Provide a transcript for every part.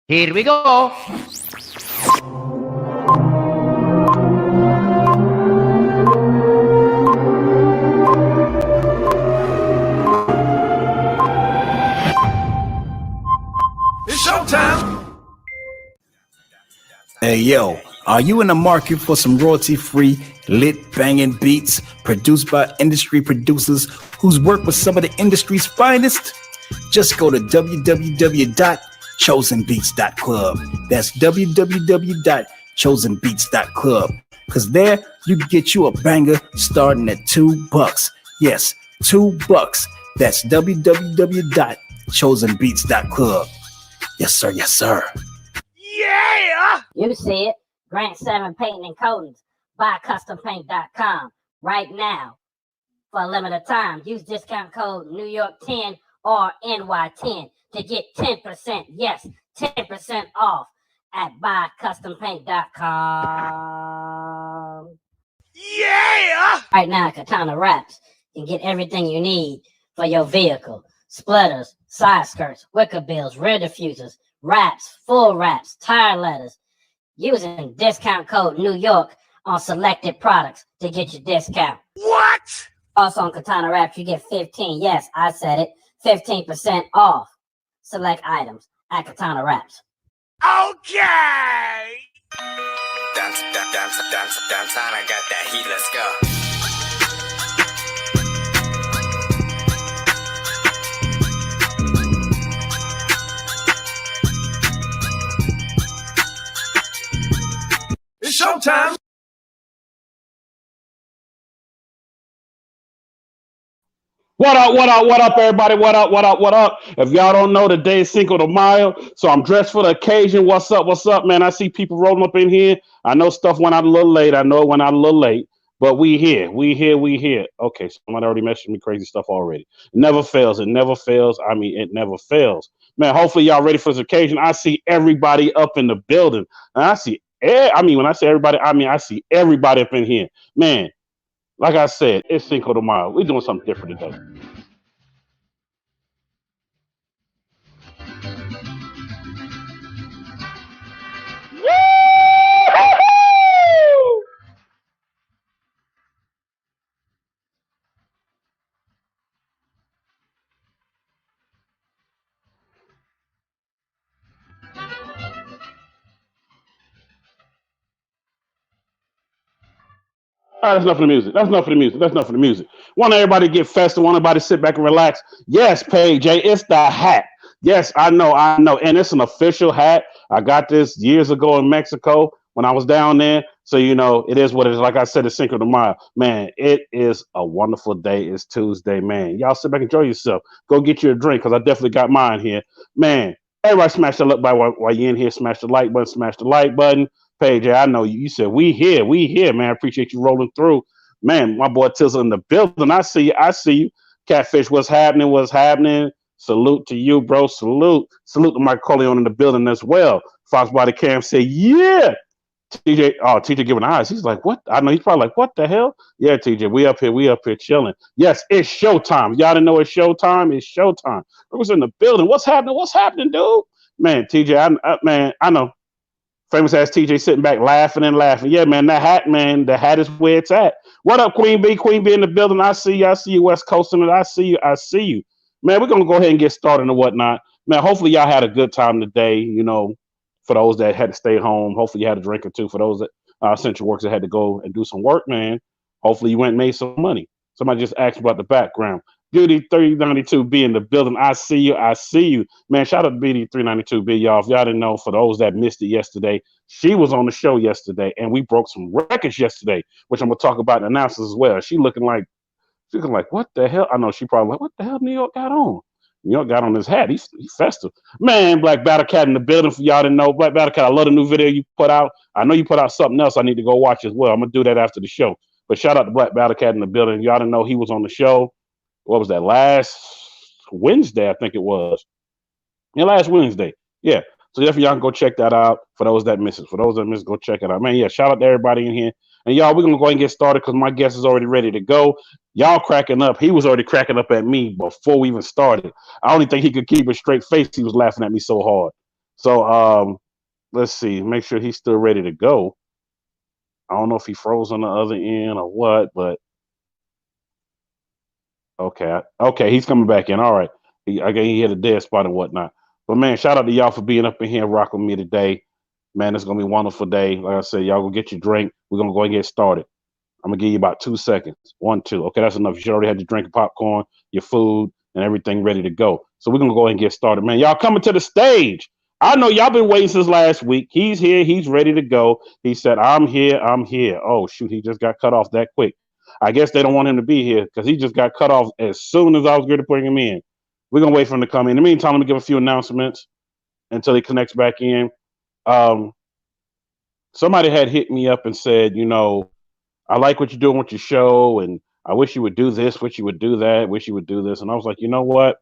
Here we go. It's showtime. Hey yo, are you in the market for some royalty-free, lit banging beats produced by industry producers who's worked with some of the industry's finest? Just go to www.chosenbeats.club. That's www.chosenbeats.club. Because there you can get you a banger starting at $2. Yes, $2. That's www.chosenbeats.club. Yes, sir. Yes, sir. Yeah! You see it. Grant 7 Painting and Coatings. Buy CustomPaint.com right now. For a limited time, use discount code New-York-10 or NY10 to get 10%. Yes, 10% off at BuyCustomPaint.com. Yeah! Right now, Katana Wraps. You can get everything you need for your vehicle. Splitters, side skirts, wicker bills, rear diffusers, wraps, full wraps, tire letters. Using discount code New York on selected products to get your discount. What? Also on Katana Wraps, you get 15, yes, I said it, 15% off select items at Katana Wraps. Okay! Dance, I got that heat, let's go. It's showtime. What up, everybody? What up? If y'all don't know, today is Cinco de Mayo, so I'm dressed for the occasion. What's up, man? I see people rolling up in here. I know stuff went out a little late. But we here. Okay, somebody already messaged me crazy stuff already. It never fails. I mean, it never fails. Man, hopefully y'all ready for this occasion. I see everybody up in the building. And when I say everybody, I see everybody up in here. Man, like I said, it's Cinco de Mayo. We're doing something different today. All right, that's enough for the music. Want everybody to get festive. Want everybody to sit back and relax. Yes, Paige, it's the hat. Yes, I know. And it's an official hat. I got this years ago in Mexico when I was down there. So, it is what it is. Like I said, it's Cinco de Mayo. Man, it is a wonderful day. It's Tuesday, man. Y'all sit back and enjoy yourself. Go get you a drink because I definitely got mine here. Man, everybody smash that like button while you're in here. Smash the like button. Paige, I know you said we here, man. I appreciate you rolling through. Man, my boy Tizzle in the building. I see you. Catfish, what's happening? Salute to you, bro. Salute to Mike Corleone in the building as well. Fox Body Cam say, yeah. TJ giving eyes. He's like, what? I know he's probably like, what the hell? Yeah, TJ, we up here chilling. Yes, it's showtime. Y'all didn't know it's showtime. It's showtime. Who's in the building? What's happening, dude? Man, TJ, I know. Famous ass TJ sitting back laughing. Yeah, man, the hat is where it's at. What up, Queen B? Queen B in the building. I see you, West Coasting. I see you. Man, we're gonna go ahead and get started and whatnot. Man, hopefully y'all had a good time today. For those that had to stay home, hopefully you had a drink or two. For those that essential workers that had to go and do some work, man, hopefully you went and made some money. Somebody just asked about the background. Beauty 392B in the building. I see you. Man, shout out to Beauty 392B, y'all. If y'all didn't know, for those that missed it yesterday, she was on the show yesterday, and we broke some records yesterday, which I'm going to talk about in announcements as well. She's looking like, what the hell? I know she probably like, what the hell New York got on? New York got on his hat. He's festive. Man, Black Battle Cat in the building. For y'all didn't know, Black Battle Cat, I love the new video you put out. I know you put out something else I need to go watch as well. I'm going to do that after the show. But shout out to Black Battle Cat in the building. Y'all didn't know he was on the show. What was that? Last Wednesday, I think it was. Yeah, last Wednesday. Yeah. So definitely y'all can go check that out. For those that miss it. Go check it out. Man, yeah, shout out to everybody in here. And y'all, we're going to go ahead and get started because my guest is already ready to go. Y'all cracking up. He was already cracking up at me before we even started. I only think he could keep a straight face. He was laughing at me so hard. So let's see. Make sure he's still ready to go. I don't know if he froze on the other end or what, but okay, he's coming back in. All right, he hit a dead spot and whatnot. But man, shout out to y'all for being up in here and rocking with me today. Man, it's gonna be a wonderful day. Like I said, y'all go get your drink. We're gonna go and get started. I'm gonna give you about 2 seconds. 1, 2. Okay, that's enough. You should already have your drink, popcorn, your food, and everything ready to go. So we're gonna go ahead and get started, man. Y'all coming to the stage. I know y'all been waiting since last week. He's here. He's ready to go. He said, "I'm here. I'm here." Oh shoot, he just got cut off that quick. I guess they don't want him to be here because he just got cut off as soon as I was going to bring him in. We're gonna wait for him to come in. In the meantime, let me give a few announcements until he connects back in. Um, Somebody had hit me up and said, I like what you're doing with your show, and I wish you would do this, wish you would do that, wish you would do this. And I was like, you know what?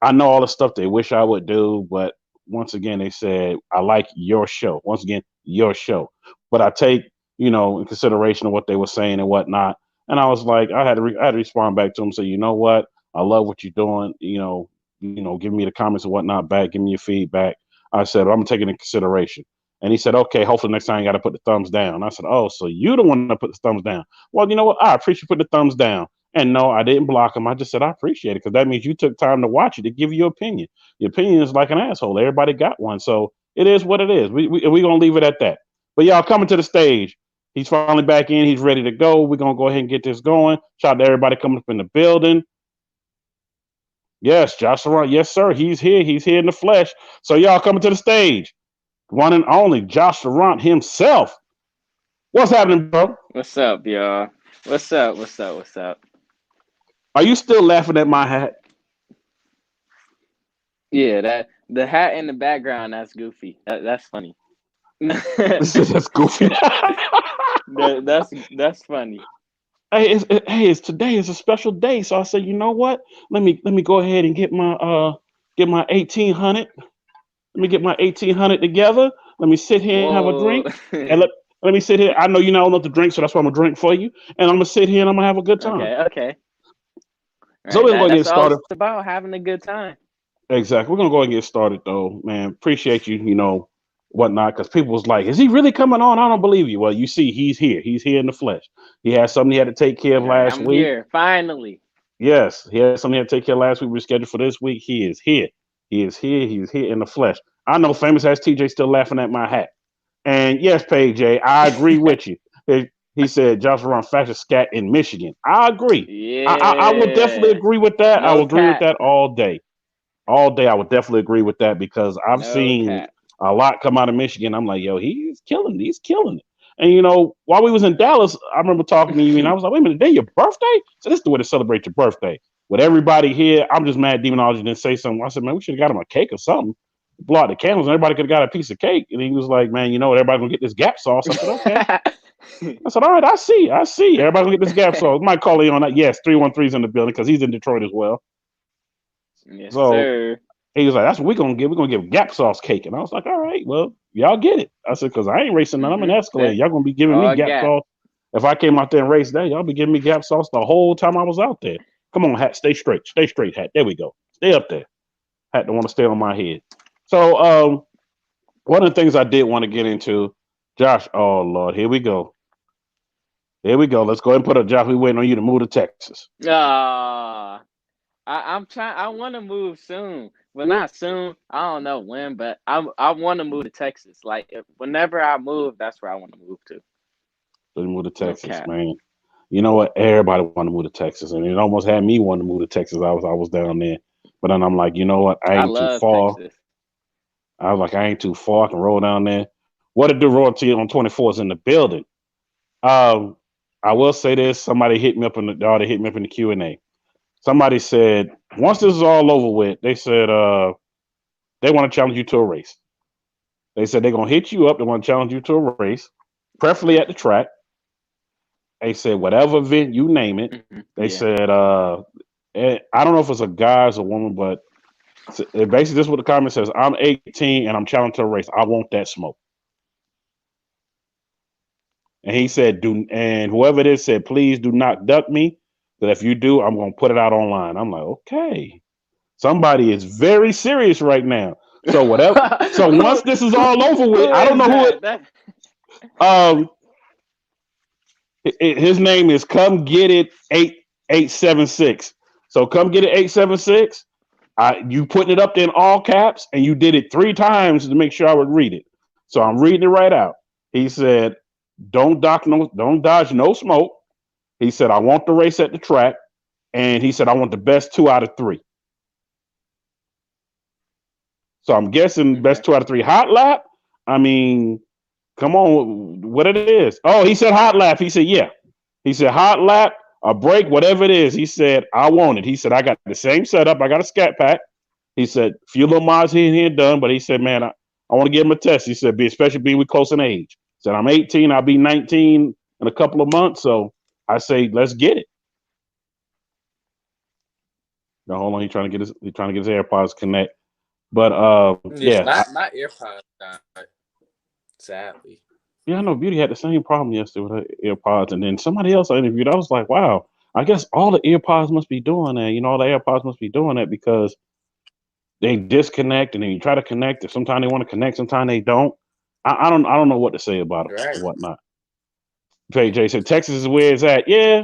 I know all the stuff they wish I would do, but once again, they said, I like your show. Once again, your show. But I take, in consideration of what they were saying and whatnot. And I was like, I had to respond back to them, say, you know what? I love what you're doing. Giving me the comments and whatnot back, give me your feedback. I said, I'm gonna take it in consideration. And he said, okay, hopefully next time you got to put the thumbs down. I said, oh, so you the one that put the thumbs down. Well, you know what? I appreciate you putting the thumbs down. And no, I didn't block him. I just said, I appreciate it because that means you took time to watch it to give you your opinion. Your opinion is like an asshole. Everybody got one. So it is what it is. We're going to leave it at that. But y'all coming to the stage. He's finally back in. He's ready to go. We're going to go ahead and get this going. Shout out to everybody coming up in the building. Yes, Josh Laurent. Yes, sir. He's here. He's here in the flesh. So y'all coming to the stage. One and only Josh Laurent himself. What's happening, bro? What's up, y'all? What's up? Are you still laughing at my hat? Yeah, that the hat in the background, that's goofy. That's funny. That's goofy. that's funny. It's today is a special day, so I said, you know what? Let me go ahead and get my 1800. Let me get my 1800 together. Let me sit here and have a drink. And let me sit here. I know you don't know to drink, so that's why I'm gonna drink for you. And I'm gonna sit here and I'm gonna have a good time. Okay. So we're gonna get started. It's about having a good time. Exactly. We're gonna go ahead and get started though, man. Appreciate you, whatnot, because people was like, is he really coming on? I don't believe you. Well, you see, he's here. He's here in the flesh. He had something he had to take care of last week. Here, finally. Yes, he had something he had to take care of last week. We're scheduled for this week. He is here. He is here. He's here in the flesh. I know famous ass TJ still laughing at my hat. And yes, Paige J, I agree with you. He said Josh Laurent fashion scat in Michigan. I agree. Yeah. I will definitely agree with that. I will agree with that all day. All day, I would definitely agree with that because I've seen a lot come out of Michigan. I'm like, yo, he's killing it. He's killing it. And while we was in Dallas, I remember talking to you, and I was like, wait a minute, today your birthday? So this is the way to celebrate your birthday. With everybody here, I'm just mad Demonology didn't say something. I said, man, we should have got him a cake or something. Blow out the candles, and everybody could have got a piece of cake. And he was like, man, everybody gonna get this Gap sauce. I said, okay. I said, all right, I see. Everybody gonna get this Gap sauce. Might call you on that. Yes, 313's in the building because he's in Detroit as well. Yes, so sir. He was like, that's what we're gonna give. We're gonna give Gap sauce cake. And I was like, all right, well, y'all get it. I said, because I ain't racing none. I'm an Escalade. Y'all gonna be giving me Gap sauce. If I came out there and raced that, y'all be giving me Gap sauce the whole time I was out there. Come on, hat, stay straight, hat. There we go. Stay up there. Hat don't want to stay on my head. So one of the things I did want to get into, Josh, oh Lord, here we go. Let's go ahead and put up, Josh. We waiting on you to move to Texas. I'm trying. I want to move soon. Well, not soon. I don't know when, but I want to move to Texas. Like whenever I move, that's where I want to move to. So you move to Texas, man. You know what? Everybody want to move to Texas, and it almost had me wanting to move to Texas. I was down there, but then I'm like, you know what? I ain't too far. Texas. I was like, I ain't too far. I can roll down there. What to do? Royalty on 24 is in the building. I will say this. Somebody hit me up in the Q&A. Somebody said, once this is all over with, they said they want to challenge you to a race. They said they're going to hit you up. They want to challenge you to a race, preferably at the track. They said, whatever event you name it. They said, I don't know if it's a guy or a woman, but basically this is what the comment says. I'm 18 and I'm challenged to a race. I want that smoke. And he said, and whoever it is said, please do not duck me. But if you do, I'm going to put it out online. I'm like, okay. Somebody is very serious right now. So whatever. So once this is all over with, Who I don't is know who it. that? Um, his name is Come Get It 8876. So Come Get It 876. You putting it up there in all caps, and you did it 3 times to make sure I would read it. So I'm reading it right out. He said, don't dodge no smoke. He said, I want the race at the track. And he said, I want the best 2 out of 3. So I'm guessing best 2 out of 3 hot lap. I mean, come on, what it is. Oh, he said hot lap. He said, yeah. He said hot lap, a break, whatever it is. He said, I want it. He said, I got the same setup. I got a scat pack. He said, a few little mods here and here done, but he said, man, I want to give him a test. He said, especially being we close in age. He said, I'm 18. I'll be 19 in a couple of months. So I say, let's get it. Now, hold on. He's trying to get his AirPods connect. But yeah. My AirPods died, sadly. Yeah, I know Beauty had the same problem yesterday with her AirPods. And then somebody else I interviewed, I was like, wow, I guess all the AirPods must be doing that. All the AirPods must be doing that because they disconnect and then you try to connect. And sometimes they want to connect, sometimes they don't. I don't know what to say about it Right. or whatnot. JJ said Texas is where it's at. Yeah,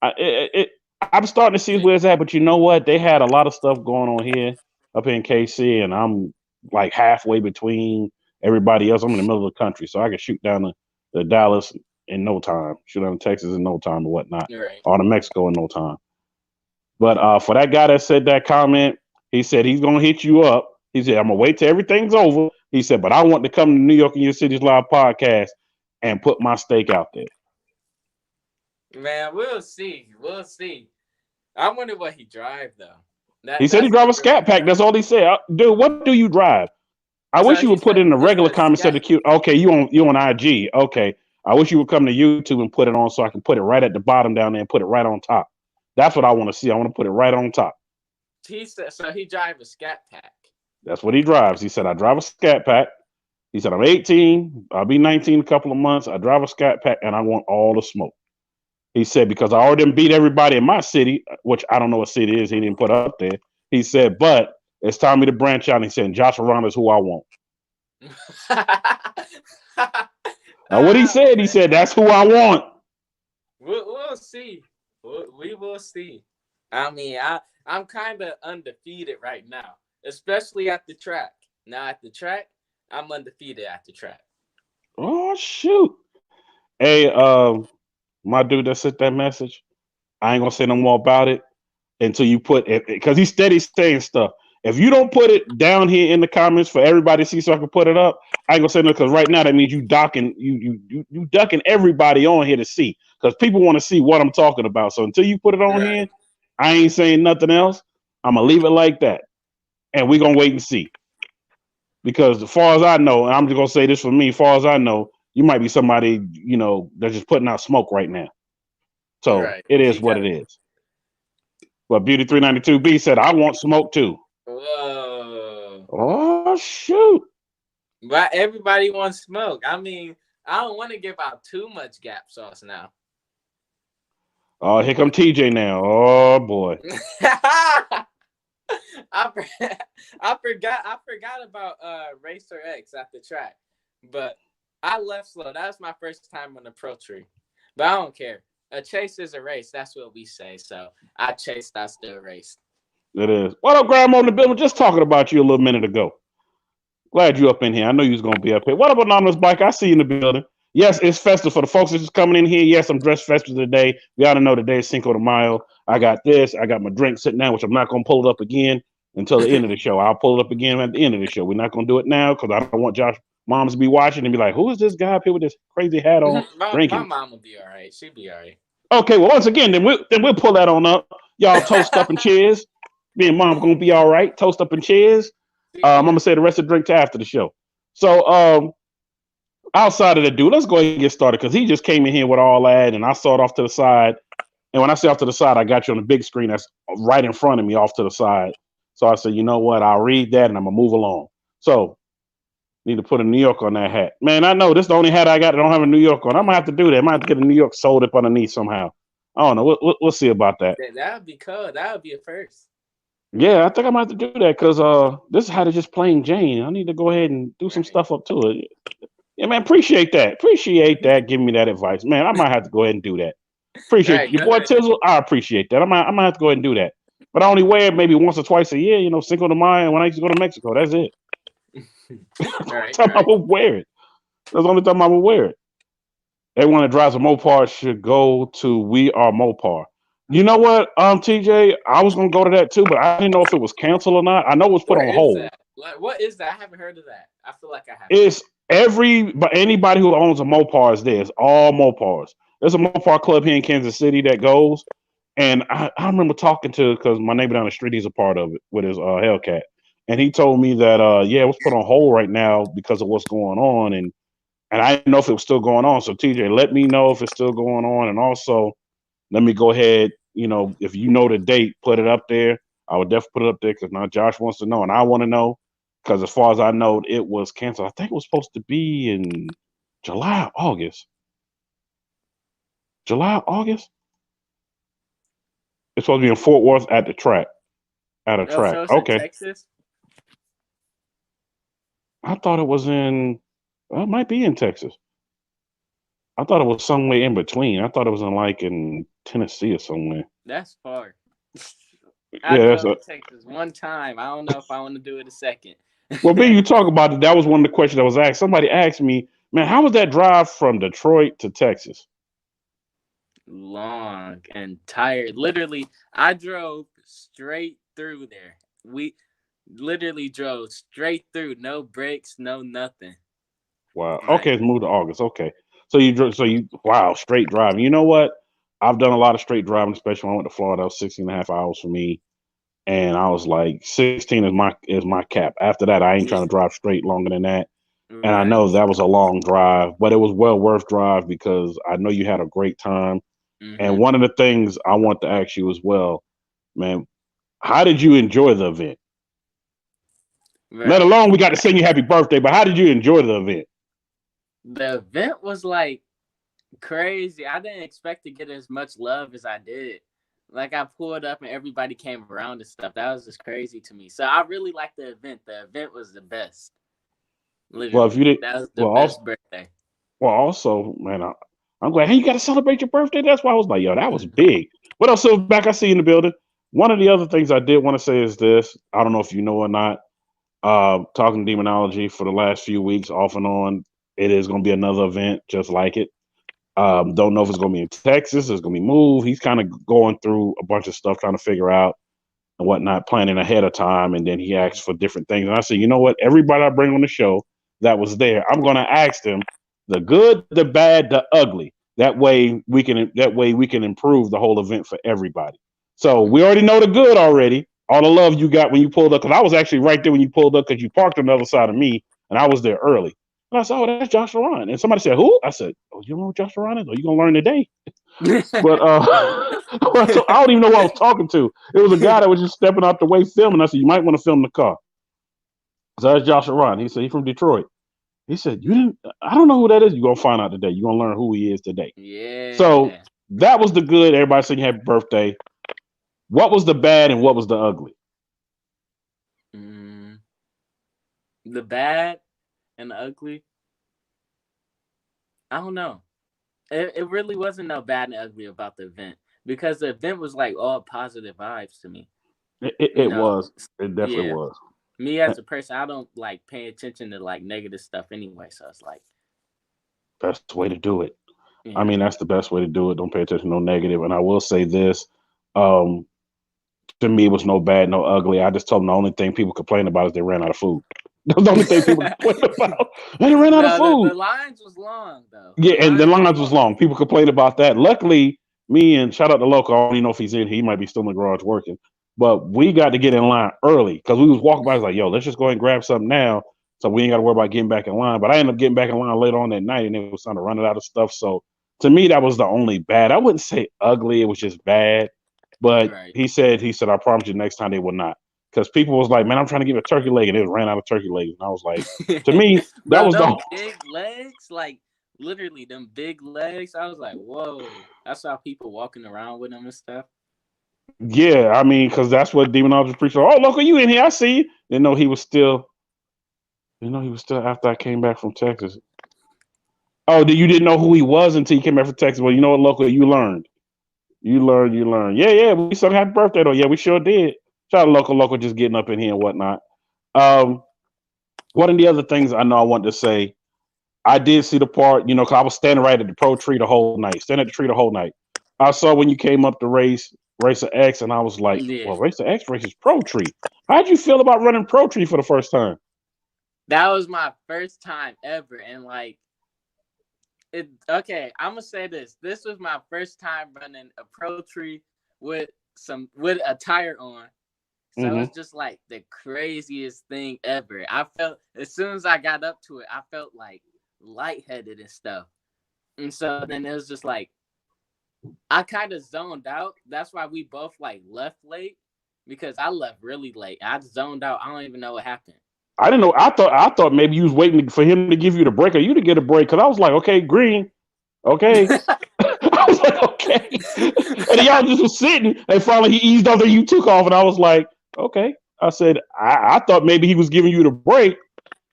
I'm starting to see where it's at, but you know what? They had a lot of stuff going on here up in KC, and I'm like halfway between everybody else. I'm in the middle of the country, so I can shoot down to Dallas in no time, shoot down to Texas in no time or whatnot, Right. or to Mexico in no time. But for that guy that said that comment, he said he's going to hit you up. He said, I'm going to wait till everything's over. He said, but I want to come to New York in Your City's live podcast and put my stake out there. Man, we'll see. We'll see. I wonder what he drive though. He said he drive a scat pack. That's all he said. Dude, what do you drive? I wish you would put it in the regular comment section. Cute. Okay, you on IG. Okay, I wish you would come to YouTube and put it on so I can put it right at the bottom down there and put it right on top. That's what I want to see. I want to put it right on top. He said so. He drive a scat pack. That's what he drives. He said I drive a scat pack. He said I'm 18. I'll be 19 in a couple of months. I drive a scat pack and I want all the smoke. He said, because I already beat everybody in my city, which I don't know what city it is. He didn't put up there. He said, but it's time me to branch out. And he said, Josh Laurent is who I want. Now, what he said, that's who I want. We'll see. We will see. I mean, I'm kind of undefeated right now, especially at the track. Now at the track, I'm undefeated at the track. Oh, shoot. Hey, my dude that sent that message, I ain't gonna say no more about it until you put it, because he's steady saying stuff. If you don't put it down here in the comments for everybody to see so I can put it up, I ain't gonna say no, because right now that means you ducking everybody on here to see, because people want to see what I'm talking about. So until you put it on here, I ain't saying nothing else. I'm gonna leave it like that, and we're gonna wait and see. Because as far as I know, and I'm just gonna say this for me, as far as I know, you might be somebody, that's just putting out smoke right now. So it is what it is. But Beauty 392B said, I want smoke too. Whoa. Oh, shoot. But everybody wants smoke. I mean, I don't want to give out too much Gap sauce now. Oh, here come TJ now. Oh, boy. I forgot about Racer X at the track. But I left slow. That was my first time on the Pro Tree. But I don't care. A chase is a race. That's what we say. So I chased, I still raced. It is. What up, Grandma in the building? Just talking about you a little minute ago. Glad you up in here. I know you was going to be up here. What up, Anonymous Bike? I see you in the building. Yes, it's festive. For the folks that's just coming in here, yes, I'm dressed festive today. We ought to know today is Cinco de Mayo. I got this. I got my drink sitting down, which I'm not going to pull it up again until the end of the show. I'll pull it up again at the end of the show. We're not going to do it now because I don't want Josh moms to be watching and be like, who is this guy up here with this crazy hat on drinking? My mom will be all right. She'll be all right. Okay, well, once again, then we'll pull that on up. Y'all toast up and cheers. Me and mom going to be all right. Toast up and cheers. I'm going to say the rest of the drink to after the show. So outside of the dude, let's go ahead and get started because he just came in here with all that, and I saw it off to the side. And when I say off to the side, I got you on the big screen that's right in front of me off to the side. So I said, you know what? I'll read that, and I'm going to move along. So need to put a New York on that hat. Man, I know this is the only hat I got that don't have a New York on. I'm going to have to do that. I might have to get a New York sold up underneath somehow. I don't know. We'll see about that. That would be cool. That would be a first. Yeah, I think I might have to do that because this is how to just plain Jane. I need to go ahead and do some Right. stuff up to it. Yeah, man, appreciate that. Appreciate that. Giving me that advice, man. I might have to go ahead and do that. Appreciate Right. your Go boy ahead. Tizzle. I appreciate that. I might have to go ahead and do that. But I only wear it maybe once or twice a year. Cinco de Mayo when I used to go to Mexico. That's it. That's the only Right. time I Right. would wear it. That's the only time I would wear it. Everyone that drives a Mopar should go to We Are Mopar. You know what, TJ? I was gonna go to that too, but I didn't know if it was canceled or not. I know it was put Where on is hold. that? Like, what is that? I haven't heard of that. I feel like I haven't. It's but anybody who owns a Mopar is there. It's all Mopars. There's a Mopar club here in Kansas City that goes, and I remember talking to because my neighbor down the street, he's a part of it with his Hellcat, and he told me that yeah, it was put on hold right now because of what's going on, and I didn't know if it was still going on. So TJ, let me know if it's still going on, and also let me go ahead. If you know the date, put it up there. I would definitely put it up there because now Josh wants to know, and I want to know because as far as I know, it was canceled. I think it was supposed to be in July, August. July, August. It's supposed to be in Fort Worth at the track. At a Oh, track. so it's in Okay. Texas. I thought it was in. Well, it might be in Texas. I thought it was somewhere in between. I thought it was in Tennessee or somewhere. That's far. I Yeah, that's drove a. to Texas one time. I don't know if I want to do it a second. Well, Ben, you talk about it. That was one of the questions that was asked. Somebody asked me, man, how was that drive from Detroit to Texas? Long and tired. Literally, I drove straight through there. We literally drove straight through, no brakes, no nothing. Wow. Like, Okay, it's moved to August. Okay. Wow, straight driving. You know what? I've done a lot of straight driving, especially when I went to Florida. That was 16 and a half hours for me. And I was like, 16 is my cap. After that, I ain't trying to drive straight longer than that. And I right. know that was a long drive, but it was well worth drive because I know you had a great time. And Mm-hmm. one of the things I want to ask you as well, man, how did you enjoy the event? Let Right. alone we got to sing you happy birthday, but how did you enjoy the event? The event was like crazy. I didn't expect to get as much love as I did. Like I pulled up and everybody came around and stuff. That was just crazy to me. So I really liked the event. The event was the best. Well, if Literally. you did, That was the well, best birthday. also, man, I'm glad. Hey, you got to celebrate your birthday. That's why I was like, yo, that was big. What else, Silverback? I see you in the building. One of the other things I did want to say is this. I don't know if you know or not. Talking demonology for the last few weeks, off and on. It is going to be another event just like it. Don't know if it's going to be in Texas. It's going to be moved. He's kind of going through a bunch of stuff, trying to figure out and whatnot, planning ahead of time. And then he asked for different things. And I said, you know what? Everybody I bring on the show that was there, I'm going to ask them the good, the bad, the ugly. That way we can improve the whole event for everybody. So we already know the good already. All the love you got when you pulled up, because I was actually right there when you pulled up because you parked on the other side of me, and I was there early. And I said, "Oh, that's Josh Laurent." And somebody said, "Who?" I said, "Oh, you know who Josh Laurent is? Oh, you gonna learn today." But so I don't even know who I was talking to. It was a guy that was just stepping out the way filming. I said, "You might want to film the car." So that's Josh Ron. He said he's from Detroit. He said, "You didn't? I don't know who that is. You're gonna find out today. You're gonna learn who he is today." So Yeah. that was the good. Everybody saying happy birthday. What was the bad and what was the ugly? Mm, the bad and the ugly. I don't know. It really wasn't no bad and ugly about the event because the event was like all positive vibes to me. It, it, You it know, was. It definitely yeah. was. Me as a person, I don't like pay attention to like negative stuff anyway. So it's like, Best way to do it. I yeah. mean, that's the best way to do it. Don't pay attention to no negative. And I will say this. Um, to me, it was no bad, no ugly. I just told them the only thing people complain about is they ran out of food. That's the only thing people complain about. They ran out of No, the food. lines was long though. Yeah, The and the lines was lines was long. long. People complained about that. Luckily, me and shout out to Loco. I don't even know if he's in. He might be still in the garage working. But we got to get in line early because we was walking by. I was like, "Yo, let's just go ahead and grab something now, so we ain't got to worry about getting back in line." But I ended up getting back in line later on that night, and it was time to run it out of stuff. So to me, that was the only bad. I wouldn't say ugly. It was just bad. But Right. he said, I promise you, next time they will not. Because people was like, "Man, I'm trying to get a turkey leg," and it ran out of turkey legs. And I was like, to me, that Bro, was the them big legs, like literally them big legs. I was like, whoa. I saw people walking around with them and stuff. Yeah, I mean, because that's what demonologist preacher. Oh, local, you in here? I see you. Didn't know he was still. Didn't know he was still after I came back from Texas. Oh, you didn't know who he was until you came back from Texas. Well, you know what, local, you learned. You learned. You learned. Yeah, yeah. We sung happy birthday though. Yeah, we sure did. Shout out local, just getting up in here and whatnot. Um, One of the other things I know I wanted to say, I did see the part, because I was standing right at the pro tree the whole night, standing at the tree the whole night. I saw when you came up to Racer X, and I was like, Yeah, well, Racer X races pro tree. How'd you feel about running pro tree for the first time? that was my first time ever, and like it. Okay, I'm gonna say this. This was my first time running a pro tree with a tire on. So Mm-hmm. it's just like the craziest thing ever. I felt as soon as I got up to it, I felt like lightheaded and stuff. And so then it was just like I kind of zoned out. That's why we both like left late because I left really late. I zoned out. I don't even know what happened. I didn't know. I thought maybe you was waiting for him to give you the break or you to get a break because I was like, okay, green, okay. I was like, okay. And y'all just was sitting, and finally he eased off, and you took off, and I was like, okay. I said, I thought maybe he was giving you the break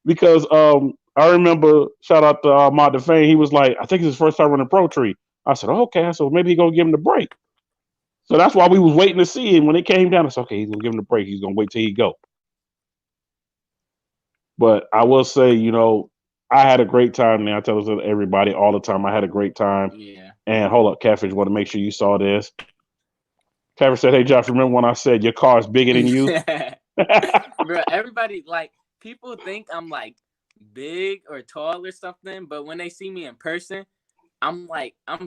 because I remember, shout out to Ahmad Defane, he was like, I think it's his first time running pro tree. I said, oh, okay. So maybe he's gonna give him the break. So that's why we was waiting to see him. When it came down, I said, okay, he's gonna give him the break. He's gonna wait till he go. But I will say, I had a great time there. I tell everybody all the time, I had a great time. Yeah. And hold up, Catfish, want to make sure you saw this. Catfish said, hey, Josh, remember when I said your car is bigger than you? Bro, everybody, like, people think I'm, like, big or tall or something, but when they see me in person, I'm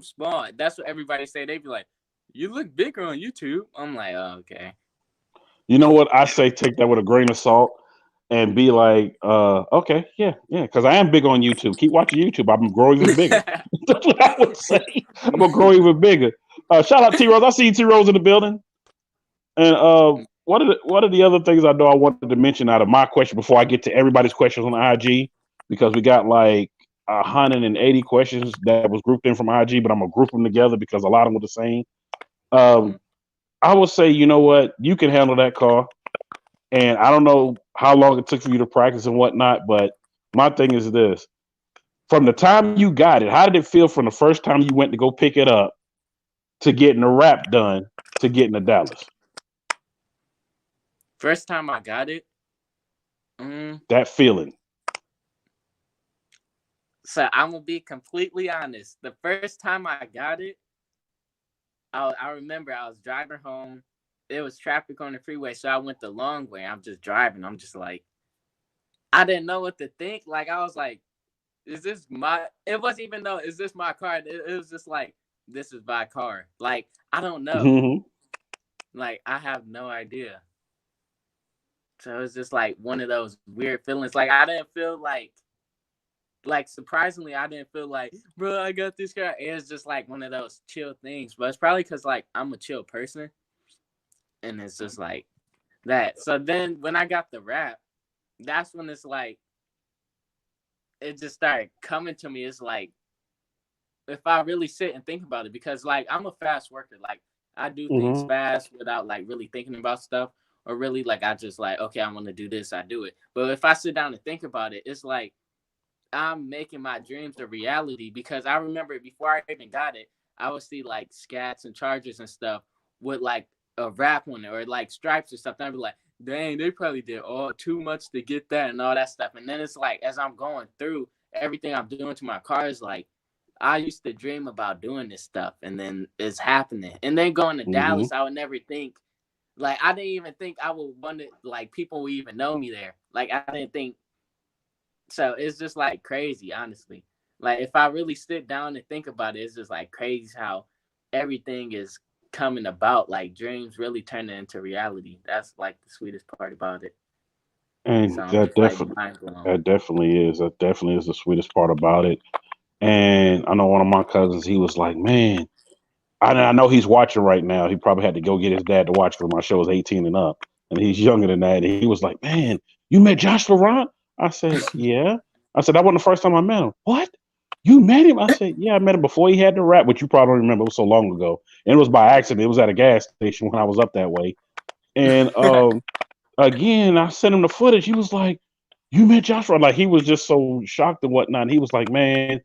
small. That's what everybody say. They be like, you look bigger on YouTube. I'm like, oh, okay. You know what? I say take that with a grain of salt and be like, okay, yeah, because I am big on YouTube. Keep watching YouTube. I'm going to grow even bigger. That's what I would say. I'm going to grow even bigger. Shout out T-Rose. I see T-Rose in the building. And one of the other things I know I wanted to mention out of my question before I get to everybody's questions on IG, because we got like 180 questions that was grouped in from IG, but I'm going to group them together because a lot of them were the same. I would say, you know what? You can handle that car. And I don't know how long it took for you to practice and whatnot, but my thing is this. From the time you got it, how did it feel from the first time you went to go pick it up to getting the wrap done to getting to Dallas? First time I got it. That feeling. So I'm going to be completely honest. The first time I got it, I remember I was driving home. There was traffic on the freeway, so I went the long way. I'm just driving. I'm just like, I didn't know what to think. Like, I was like, is this my, it wasn't even though, is this my car? It was just like, this is my car. Like, I don't know. Mm-hmm. Like, I have no idea. So it's just like one of those weird feelings. Like, I didn't feel like surprisingly, I didn't feel like, bro, I got this car. It was just like one of those chill things. But it's probably because, like, I'm a chill person. And it's just like that. So then when I got the wrap, that's when it's like, it just started coming to me. It's like, if I really sit and think about it, because like I'm a fast worker. Like I do things fast without like really thinking about stuff, or really like I just like, okay, I want to do this, I do it. But if I sit down and think about it, it's like I'm making my dreams a reality, because I remember before I even got it, I would see like scats and chargers and stuff with like a wrap on it or like stripes or something. I'd be like, dang, they probably did all too much to get that and all that stuff. And then it's like, as I'm going through everything I'm doing to my car, is like, I used to dream about doing this stuff, and then it's happening. And then going to Dallas, I would never think, like, I didn't even think I would want to, like, people would even know me there. Like, I didn't think. So it's just like crazy, honestly. Like, if I really sit down and think about it, it's just like crazy how everything is coming about, like dreams really turning into reality. That's like the sweetest part about it. And So that definitely is the sweetest part about it. And I know one of my cousins, he was like, man, I know he's watching right now. He probably had to go get his dad to watch because my show is 18 and up, and he's younger than that. And he was like, man, you met Josh Laurent? I said, yeah. I said, that wasn't the first time I met him. What? you met him? I said, yeah, I met him before he had the rap, which you probably don't remember. It was so long ago. And it was by accident. It was at a gas station when I was up that way. And again, I sent him the footage. He was like, you met Joshua? Like, he was just so shocked and whatnot. And he was like, man.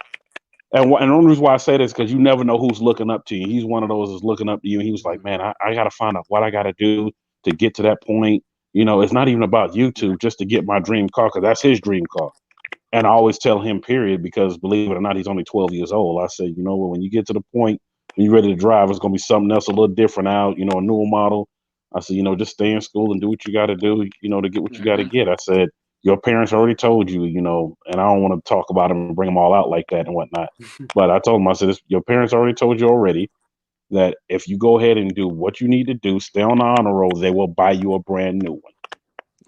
And the only reason why I say this is because you never know who's looking up to you. He's one of those that's looking up to you. And he was like, man, I got to find out what I got to do to get to that point. You know, it's not even about YouTube, just to get my dream car, because that's his dream car. And I always tell him, period, because believe it or not, he's only 12 years old. I said, you know what, when you get to the point when you're ready to drive, it's going to be something else a little different out, you know, a newer model. I said, you know, just stay in school and do what you got to do, you know, to get what you got to get. I said, your parents already told you, you know, and I don't want to talk about them and bring them all out like that and whatnot. But I told him, I said, your parents already told you already that if you go ahead and do what you need to do, stay on the honor roll, they will buy you a brand new one.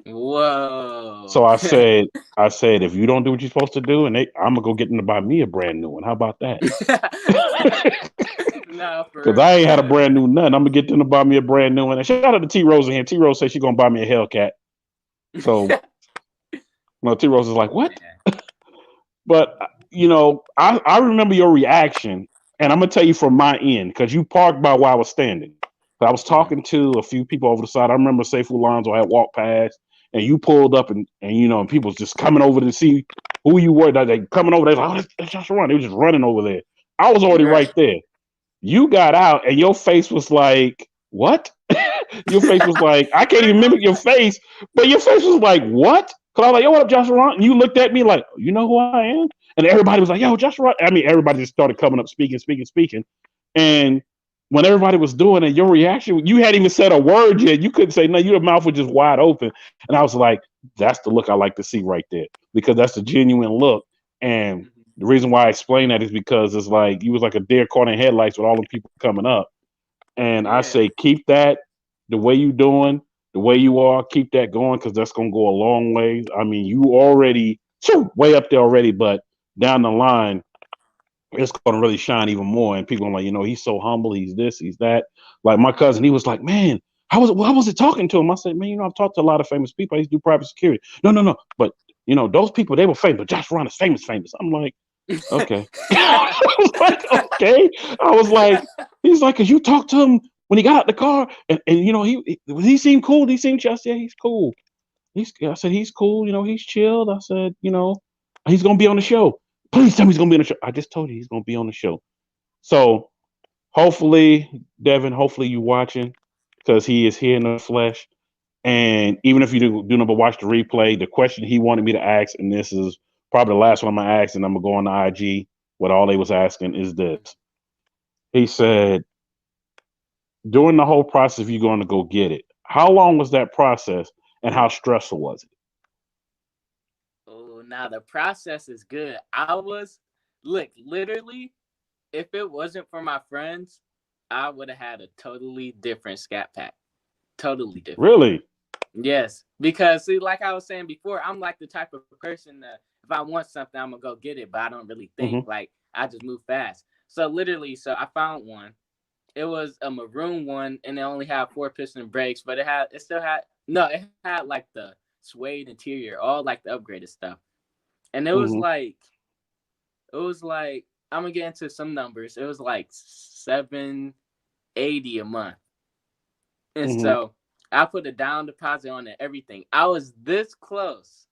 Whoa. So I said, if you don't do what you're supposed to do, and I'm gonna go get them to buy me a brand new one. How about that? No, because I ain't had a brand new nothing. I'm gonna get them to buy me a brand new one. And shout out to T Rose in here. T Rose said she's gonna buy me a Hellcat. So, well, T Rose is like, what? But you know, I remember your reaction, and I'm gonna tell you from my end because you parked by where I was standing. I was talking to a few people over the side. I remember Seifu Lonzo had walked past. And you pulled up, and you know, and people was just coming over to see who you were. They coming over there, like, oh, that's Joshua. They were just running over there. I was already right there. You got out, and your face was like, what? Your face was like, I can't even mimic your face, but your face was like, what? Because I was like, yo, what up, Joshua? And you looked at me like, you know who I am? And everybody was like, yo, Joshua. I mean, everybody just started coming up, speaking. And when everybody was doing it, your reaction, you hadn't even said a word yet. You couldn't say nothing. Your mouth was just wide open. And I was like, that's the look I like to see right there, because that's a genuine look. And the reason why I explain that is because it's like you was like a deer caught in headlights with all the people coming up. And I say, keep that the way you doing, the way you are, keep that going, because that's going to go a long way. I mean, you already way up there already, but down the line, it's going to really shine even more. And people are like, you know, he's so humble. He's this, he's that. Like my cousin, he was like, man, how was it talking to him? I said, man, you know, I've talked to a lot of famous people. I used to do private security. No. But, you know, those people, they were famous. But Josh Ron is famous. I'm like, okay. I was like, okay. I was like, he's like, because you talked to him when he got out the car. And you know, he seemed cool. He seemed just, yeah, he's cool. I said, he's cool. You know, he's chilled. I said, you know, he's going to be on the show. Please tell me he's going to be on the show. I just told you he's going to be on the show. So hopefully, Devin, hopefully you watching, because he is here in the flesh. And even if you do never watch the replay, the question he wanted me to ask, and this is probably the last one I'm going to ask, and I'm going to go on the IG, what all they was asking is this. He said, during the whole process of you going to go get it, how long was that process and how stressful was it? Now the process is good. Literally, if it wasn't for my friends, I would have had a totally different scat pack. Totally different. Really? Yes. Because see, like I was saying before, I'm like the type of person that if I want something, I'm gonna go get it, but I don't really think. Like I just move fast. So literally, I found one. It was a maroon one, and it only had 4-piston brakes, but it had like the suede interior, all like the upgraded stuff. And it was like I'm gonna get into some numbers. It was like $780 a month. And so I put a down deposit on it, everything. I was this close.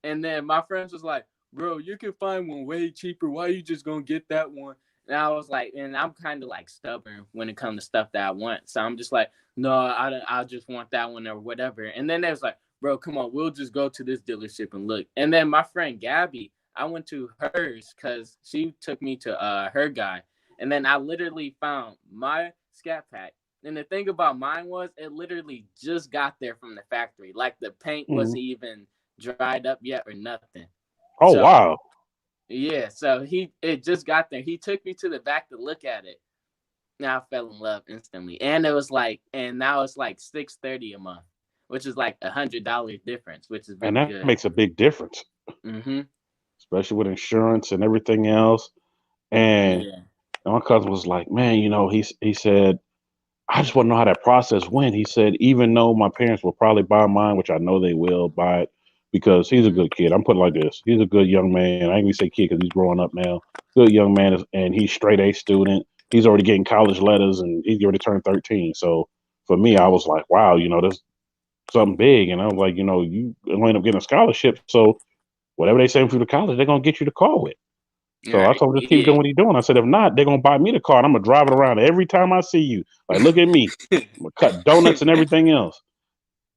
And then my friends was like, bro, you can find one way cheaper. Why you just gonna get that one? And I was like, and I'm kind of like stubborn when it comes to stuff that I want. So I'm just like, no, I just want that one or whatever. And then they was like, bro, come on, we'll just go to this dealership and look. And then my friend Gabby, I went to hers because she took me to her guy. And then I literally found my scat pack. And the thing about mine was it literally just got there from the factory. Like the paint wasn't even dried up yet or nothing. Oh, wow. Yeah, so it just got there. He took me to the back to look at it. Now I fell in love instantly. And it was like, and now it's like $630 a month, which is like $100 difference, which is really good. And that makes a big difference. Especially with insurance and everything else. And my cousin was like, man, you know, he said, I just want to know how that process went. He said, even though my parents will probably buy mine, which I know they will buy it because he's a good kid. I'm putting it like this: he's a good young man. I ain't gonna say kid because he's growing up now. Good young man, and he's straight A student. He's already getting college letters, and he's already turned 13. So for me, I was like, wow, there's something big, and I was like, you end up getting a scholarship. So whatever they send you to college, they're gonna get you the car with. So I Right. told him just keep Yeah. doing what he's doing. I said, if not, they're gonna buy me the car, and I'm gonna drive it around every time I see you. Like, look at me. I'm gonna cut donuts and everything else.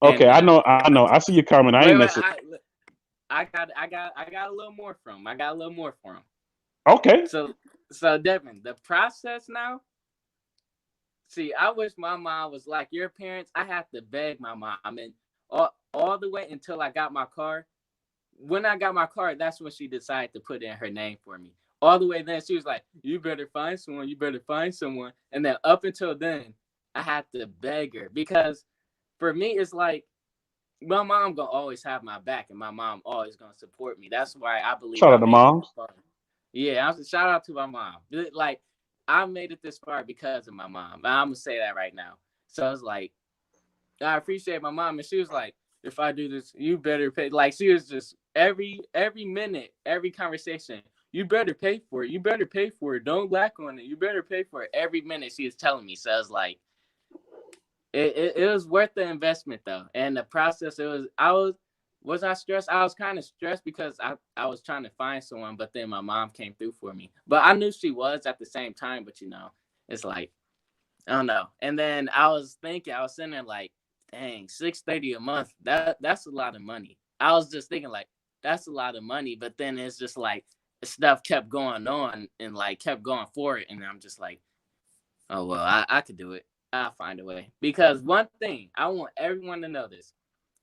Okay, And I know. I see your comment. I ain't wait, miss it. I got a little more from him. I got a little more for him. Okay. So Devin, the process now. See, I wish my mom was like your parents. I had to beg my mom, and all the way until I got my car. When I got my car, that's when she decided to put in her name for me. All the way then, she was like, "You better find someone. You better find someone." And then up until then, I had to beg her because for me, it's like my mom gonna always have my back, and my mom always gonna support me. That's why I believe Shout I out to made it this moms. far. Yeah, shout out to my mom. Like I made it this far because of my mom. I'm gonna say that right now. So it's like I appreciate my mom, and she was like, "If I do this, you better pay." Like she was just every minute, every conversation. You better pay for it. You better pay for it. Don't lack on it. You better pay for it. Every minute she was telling me. So I was like, it was worth the investment though, and the process. Was I stressed? I was kind of stressed because I was trying to find someone, but then my mom came through for me. But I knew she was at the same time. But it's like I don't know. And then I was sitting there like, dang, $630 a month. That's a lot of money. I was just thinking like that's a lot of money. But then it's just like stuff kept going on and like kept going for it, and I'm just like, oh well, I could do it. I'll find a way. Because one thing, I want everyone to know this.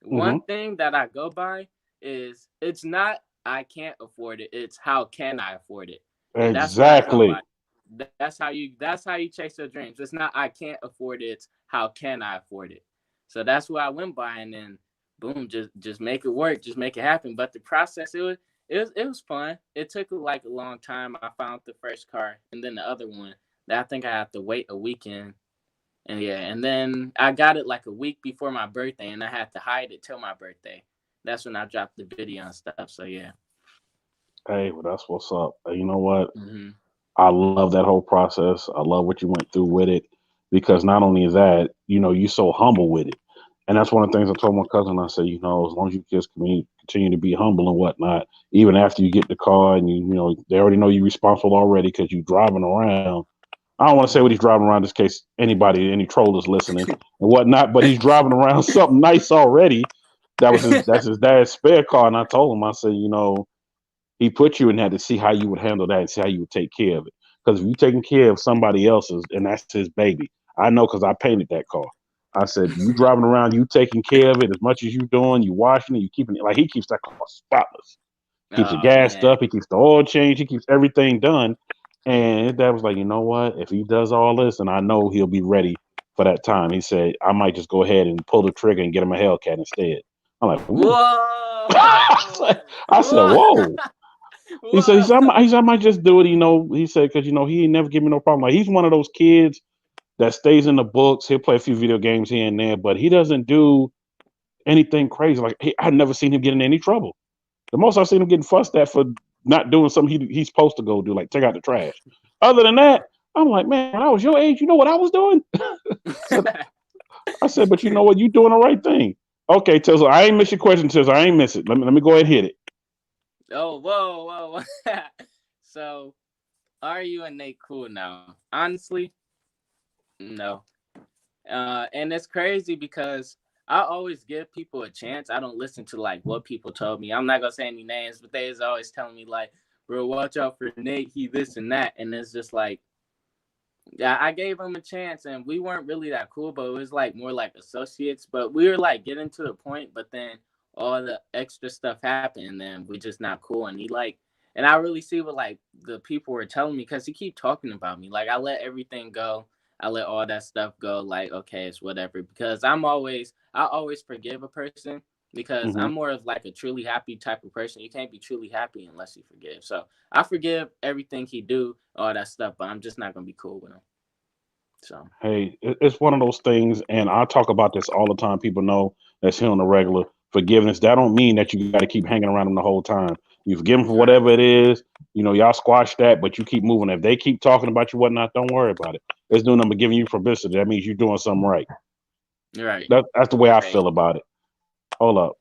Mm-hmm. One thing that I go by is it's not I can't afford it, it's how can I afford it. And that's what I go Exactly. by. That's how you chase your dreams. It's not I can't afford it, it's how can I afford it. So that's what I went by, and then boom, just make it work, just make it happen. But the process it was fun. It took like a long time. I found the first car and then the other one that I think I had to wait a weekend. And yeah, and then I got it like a week before my birthday, and I had to hide it till my birthday. That's when I dropped the video and stuff. So yeah. Hey, well, that's what's up. You know what? Hmm. I love that whole process. I love what you went through with it because not only is that, you're so humble with it. And that's one of the things I told my cousin. I said, as long as you just continue to be humble and whatnot, even after you get the car and they already know you're responsible already because you're driving around. I don't want to say what he's driving around just in case any troll is listening and whatnot, but he's driving around something nice already. That's his dad's spare car. And I told him, I said, he put you in that to see how you would handle that and see how you would take care of it. Because if you're taking care of somebody else's and that's his baby, I know because I painted that car. I said, you driving around, you taking care of it as much as you doing, you washing it, you keeping it like he keeps that car spotless. Keeps it Oh gassed man. up, he keeps the oil change, he keeps everything done. And his dad was like, you know what? If he does all this, and I know he'll be ready for that time, he said, I might just go ahead and pull the trigger and get him a Hellcat instead. I'm like, ooh. Whoa. I said, Whoa. whoa. He said, Whoa. I might just do it, He said, because, he ain't never give me no problem. Like, he's one of those kids that stays in the books. He'll play a few video games here and there, but he doesn't do anything crazy. Like, I've never seen him get in any trouble. The most I've seen him getting fussed at for not doing something he's supposed to go do, like take out the trash. Other than that, I'm like, man, when I was your age, you know what I was doing? I said, but you know what? You doing the right thing. Okay, Tizzle, I ain't miss your question, Tizzle. I ain't miss it. Let me go ahead and hit it. Oh, whoa. So, are you and Nate cool now? Honestly, no. And it's crazy because I always give people a chance. I don't listen to like what people told me. I'm not gonna say any names, but they is always telling me like, bro, watch out for Nate, he this and that. And it's just like, yeah, I gave him a chance and we weren't really that cool, but it was like more like associates. But we were like getting to the point, but then all the extra stuff happened and then we just not cool. And he like, and I really see what like the people were telling me because he keep talking about me. Like I let everything go. I let all that stuff go. Like, okay, it's whatever. Because I always forgive a person because Mm-hmm. I'm more of like a truly happy type of person. You can't be truly happy unless you forgive. So I forgive everything he do, all that stuff, but I'm just not gonna be cool with him. So Hey, it's one of those things, and I talk about this all the time. People know that's here on the regular. forgiveness. That don't mean that you got to keep hanging around them the whole time. You forgive them for whatever it is. Y'all squash that, but you keep moving. If they keep talking about you, whatnot, don't worry about it. It's doing them but giving you publicity. That means you're doing something right. Right. That's the way I feel about it. Hold up.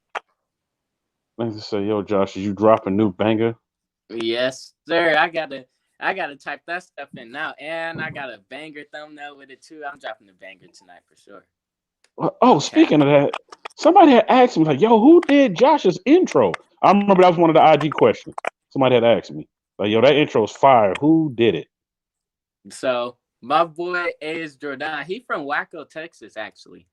Let me just say, yo, Josh, did you drop a new banger? Yes, sir. I gotta type that stuff in now, and I got a banger thumbnail with it too. I'm dropping the banger tonight for sure. Oh, speaking of that, somebody had asked me like, "Yo, who did Josh's intro?" I remember that was one of the IG questions. Somebody had asked me like, "Yo, that intro is fire. Who did it?" So my boy is Jordan. He from Waco, Texas, actually.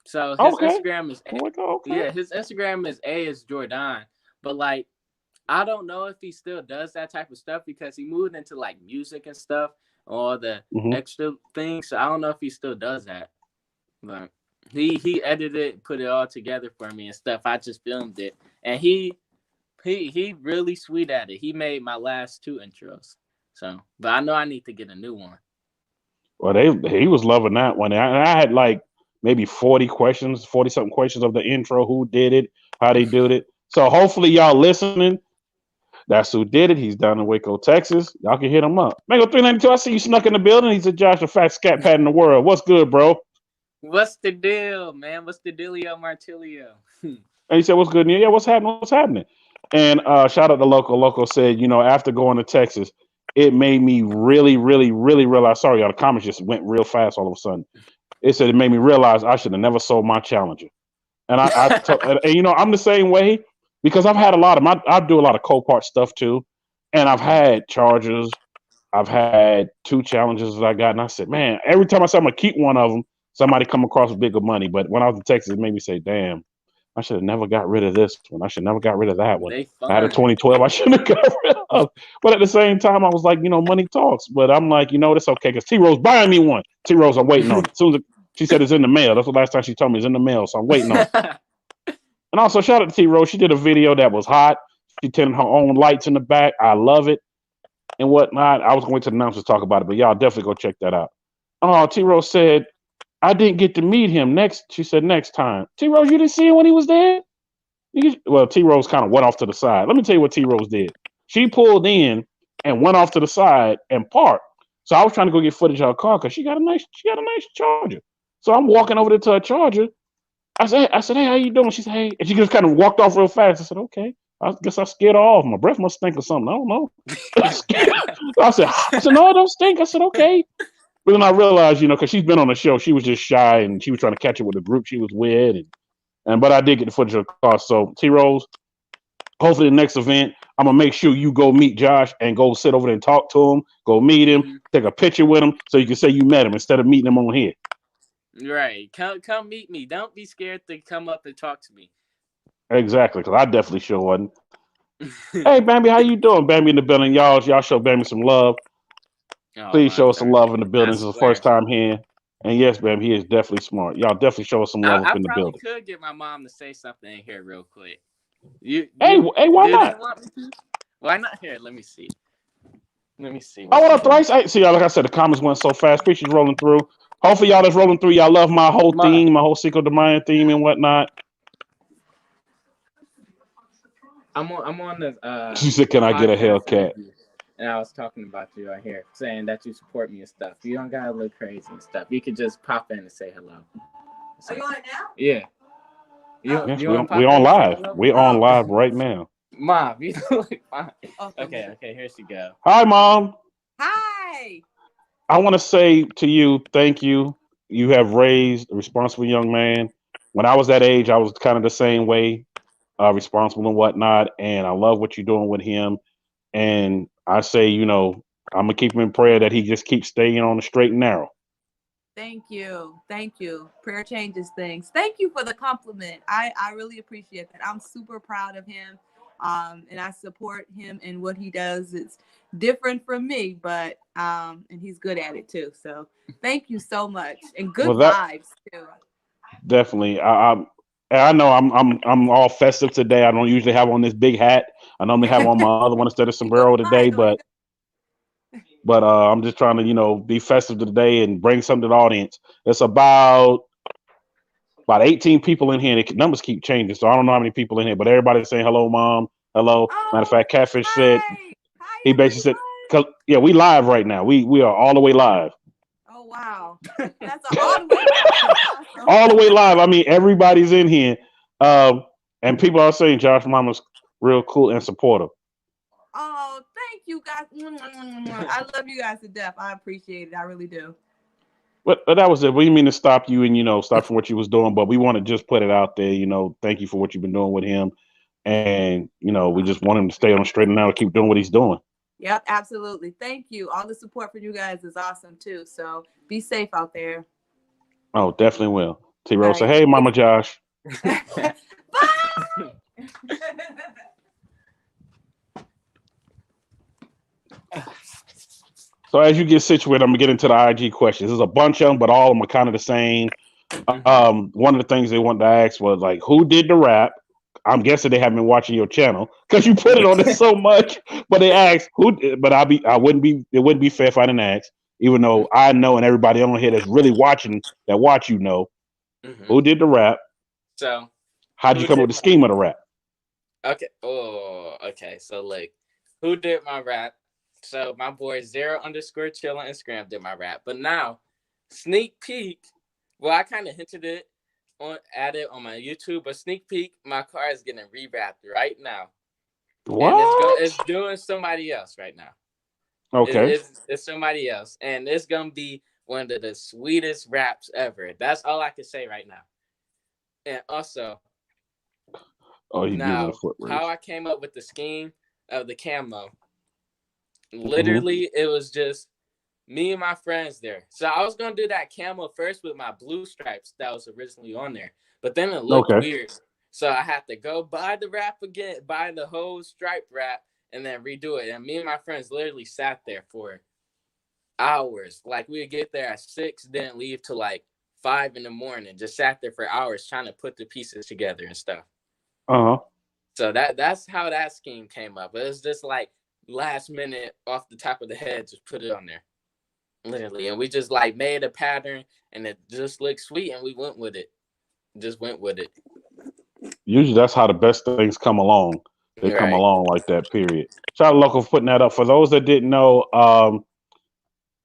So his Okay. Instagram is Okay. his Instagram is Jordan. But like, I don't know if he still does that type of stuff because he moved into like music and stuff, all the extra things. So I don't know if he still does that. But he edited it, put it all together for me and stuff. I just filmed it, and he really sweet at it. He made my last 2 intros. So, but I know I need to get a new one. Well, he was loving that one. I had like maybe 40 something questions of the intro. Who did it? How they did it? So hopefully y'all listening. That's who did it. He's down in Waco, Texas. Y'all can hit him up. Mango 392. I see you snuck in the building. He said, "Josh, the fat scat pad in the world. What's good, bro?" What's the deal, man? What's the dealio, Martilio? And he said, "What's good?" Yeah, what's happening? What's happening? And shout out to Loco. Loco said, after going to Texas, it made me really, really, really realize. Sorry, y'all. The comments just went real fast all of a sudden. It said it made me realize I should have never sold my Challenger. And I'm the same way because I've had I do a lot of Copart stuff too, and I've had Chargers. I've had 2 Challengers that I got, and I said, man, every time I said I'm gonna keep one of them, somebody come across with bigger money. But when I was in Texas, it made me say, damn. I should have never got rid of this one. I should never got rid of that one. I had a 2012 I shouldn't have got rid of. But at the same time, I was like, money talks. But I'm like, it's okay because T-Rose buying me one. T-Rose, I'm waiting on it. As soon as she said it's in the mail. That's the last time she told me it's in the mail. So I'm waiting on it. And also, shout out to T-Rose. She did a video that was hot. She tinted her own lights in the back. I love it. And whatnot. I was going to the announcers to talk about it, but y'all definitely go check that out. Oh, T-Rose said, I didn't get to meet him. She said next time. T-Rose, you didn't see him when he was there? Well, T-Rose kind of went off to the side. Let me tell you what T-Rose did. She pulled in and went off to the side and parked. So I was trying to go get footage of her car because she got a nice Charger. So I'm walking over there to her Charger. I said, hey, how you doing? She said, hey. And she just kind of walked off real fast. I said, okay. I guess I scared her off. My breath must stink or something. I don't know. I said, no, it don't stink. I said, okay. But then I realized, because she's been on the show, she was just shy and she was trying to catch it with the group she was with. But I did get the footage of the car. So T-Rose, hopefully the next event, I'm going to make sure you go meet Josh and go sit over there and talk to him, go meet him, take a picture with him so you can say you met him instead of meeting him on here. Right. Come meet me. Don't be scared to come up and talk to me. Exactly, because I definitely sure wasn't. Hey, Bambi, how you doing? Bambi in the building. Y'all show Bambi some love. Please show us some love in the building. This is the first time here. And yes, Bambi, he is definitely smart. Y'all definitely show us some love up in the building. I could get my mom to say something in here real quick. Hey, why not? Why not? Here, let me see. Oh, what up, Thrice? See, like I said, the comments went so fast. Pictures rolling through. Hopefully, y'all that's rolling through, y'all love my whole theme, my whole Cinco de Mayo theme and whatnot. I'm on the. She said, "Can I get a Hellcat?" And I was talking about you right here, saying that you support me and stuff. You don't gotta look crazy and stuff. You could just pop in and say hello. Are you on it now? Yeah. Yes, we on live. We're on live right now. Mom, you look fine. Okay, here she go. Hi, Mom. Hi. I want to say to you, thank you. You have raised a responsible young man. When I was that age, I was kind of the same way, responsible and whatnot. And I love what you're doing with him. And I say, I'm going to keep him in prayer that he just keeps staying on the straight and narrow. Thank you. Prayer changes things. Thank you for the compliment. I really appreciate that. I'm super proud of him. And I support him in what he does. It's different from me, but and he's good at it too. So thank you so much. And good vibes too. Definitely. I know I'm all festive today. I don't usually have on this big hat. I normally have on my other one instead of sombrero today, but I'm just trying to, be festive today and bring something to the audience. It's about About 18 people in here. The numbers keep changing, so I don't know how many people in here, but everybody's saying hello, mom. Hello. Matter of Oh, fact, Catfish said hi. Hi, he basically said, everyone. "Cause yeah, we live right now. We are all the way live, Oh, wow. That's all the way live. Awesome. all the way live. I mean, everybody's in here, and people are saying Josh Mama's real cool and supportive. Oh, thank you guys. I love you guys to death. I appreciate it. I really do. But that was it. We didn't mean to stop you and stop from what you was doing, but we want to just put it out there. Thank you for what you've been doing with him, and we just want him to stay on the straight and narrow, keep doing what he's doing. Yep, absolutely. Thank you. All the support for you guys is awesome too. So be safe out there. Oh, definitely will. T. All Rose say, right. "Hey, Mama Josh." Bye. So as you get situated, I'm gonna get into the IG questions. There's a bunch of them, but all of them are kind of the same. One of the things they wanted to ask was like, who did the rap? I'm guessing they haven't been watching your channel because you put it on there so much. But they asked who. But I wouldn't be. It wouldn't be fair if I didn't ask. Even though I know and everybody on here that's really watching that watch who did the rap? So How'd you come up with the scheme of the rap? Okay. Oh, okay. So like, who did my rap? So my boy 0_chill on Instagram did my rap. But now, sneak peek. Well, I kind of hinted it at it on my YouTube, but sneak peek, my car is getting rewrapped right now. What? And it's doing somebody else right now. Okay. It's somebody else, and it's gonna be one of the sweetest raps ever. That's all I can say right now. And also, now how I came up with the scheme of the camo. Literally, it was just me and my friends there. So I was gonna do that camo first with my blue stripes that was originally on there, but then it looked weird. So I had to go buy the wrap again, buy the whole stripe wrap, and then redo it. And me and my friends literally sat there for hours. Like we'd get there at 6, didn't leave till like 5 in the morning. Just sat there for hours trying to put the pieces together and stuff. So that's how that scheme came up. It was just like last minute off the top of the head, just put it on there. Literally. And we just like made a pattern and it just looked sweet and we went with it. Just went with it. Usually that's how the best things come along. They come along like that, period. Shout out to Loco for putting that up. For those that didn't know,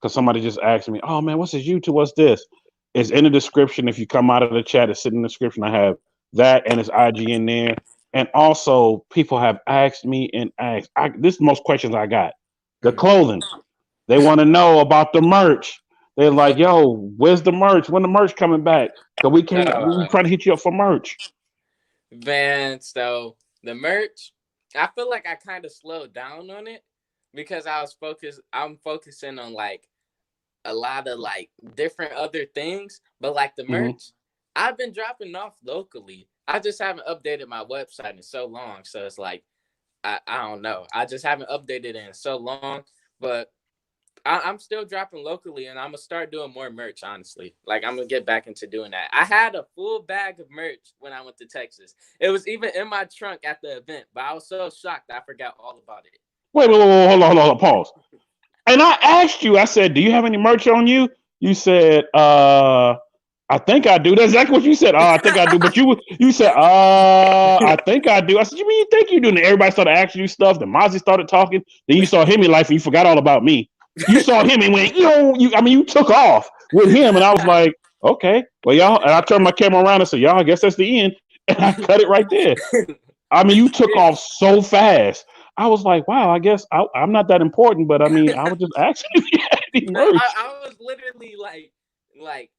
because somebody just asked me, oh man, what's his YouTube? What's this? It's in the description. If you come out of the chat, it's sitting in the description. I have that and his IG in there. And also, people have asked me and asked. This is the most questions I got. The clothing. They want to know about the merch. They're like, yo, where's the merch? When the merch coming back? So we trying to hit you up for merch. Man, so the merch, I feel like I kind of slowed down on it because I'm focusing on like a lot of like different other things. But like the merch, I've been dropping off locally. I just haven't updated my website in so long. So it's like, I don't know. I just haven't updated it in so long. But I'm still dropping locally and I'm going to start doing more merch, honestly. Like, I'm going to get back into doing that. I had a full bag of merch when I went to Texas. It was even in my trunk at the event, but I was so shocked I forgot all about it. Wait, hold on, pause. And I asked you, I said, do you have any merch on you? You said, I think I do. That's exactly what you said. I think I do. But you said, I think I do. I said, you mean you think you do? And everybody started asking you stuff. Then Mozzie started talking. Then you saw him in life and you forgot all about me. You saw him and went, you took off with him. And I was like, okay, well, y'all. And I turned my camera around and said, y'all, I guess that's the end. And I cut it right there. I mean, you took off so fast. I was like, wow, I guess I'm not that important. But I mean, I was just asking if you had any merch. I was literally like,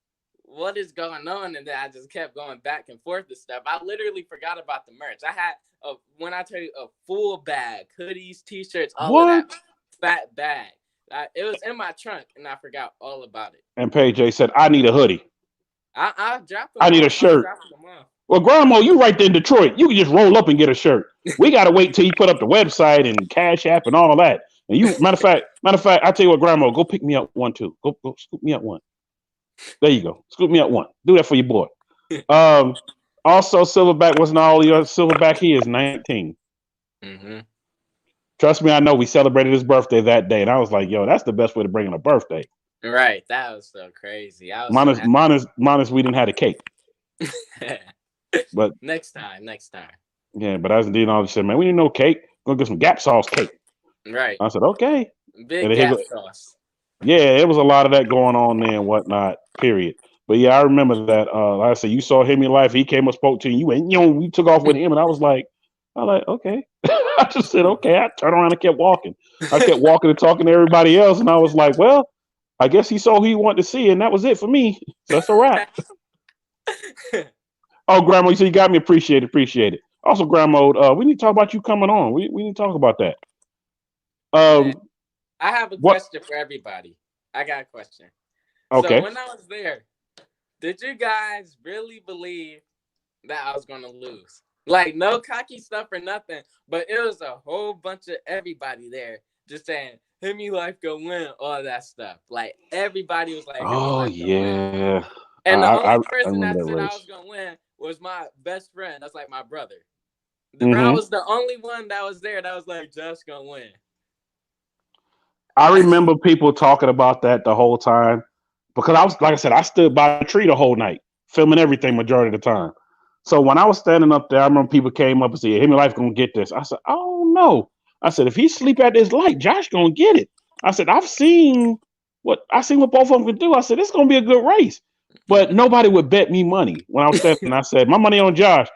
what is going on? And then I just kept going back and forth and stuff. I literally forgot about the merch. I had when I tell you a full bag, hoodies, t-shirts, all of that fat bag. It was in my trunk and I forgot all about it. And Paige J said, I need a hoodie. I dropped them. I need a shirt. Well, Grandma, you right there in Detroit. You can just roll up and get a shirt. We got to wait till you put up the website and Cash App and all of that. And you, matter of fact, I tell you what, Grandma, go pick me up one too. Go scoop me up one. There you go. Scoop me up one. Do that for your boy. Also, Silverback wasn't all your Silverback. He is 19. Trust me, I know we celebrated his birthday that day, and I was like, yo, that's the best way to bring in a birthday. Right. That was so crazy. Minus we didn't have a cake. But next time. yeah, but as Dean always said, man, we didn't know cake. Go get some Gap sauce cake. Right. I said, okay. And Big then he gap go, sauce. yeah, it was a lot of that going on there and whatnot. Period. But yeah, I remember that. Like I said, you saw him in life. He came and spoke to you. You went, you took off with him, and I was like, okay. I just said, okay. I turned around and kept walking. I kept walking and talking to everybody else, and I was like, well, I guess he saw who he wanted to see, and that was it for me. So that's a wrap. Oh, Grandma, you said you got me. Appreciate it. Also, Grandma, we need to talk about you coming on. We need to talk about that. Man, I have a What? question for everybody. I got a question. So Okay. when I was there, did you guys really believe that I was going to lose? Like, no cocky stuff or nothing, but it was a whole bunch of everybody there just saying, Hit Me Life go win, all that stuff. Like, everybody was like, Hit Me Oh Life go win. yeah. And the only I person remember that that said I was race. going to win was my best friend. That's like my brother. I Hmm. was the only one that was there that was like, Josh going to win. I remember people talking about that the whole time because I was, like I said, I stood by a tree the whole night, filming everything majority of the time. So when I was standing up there, I remember people came up and said, "Hit Me Life gonna get this." I said, "Oh no!" I said, "If he sleep at this light, Josh gonna get it." I said, I seen what both of them can do." I said, "It's gonna be a good race," but nobody would bet me money when I was standing. I said, "My money on Josh."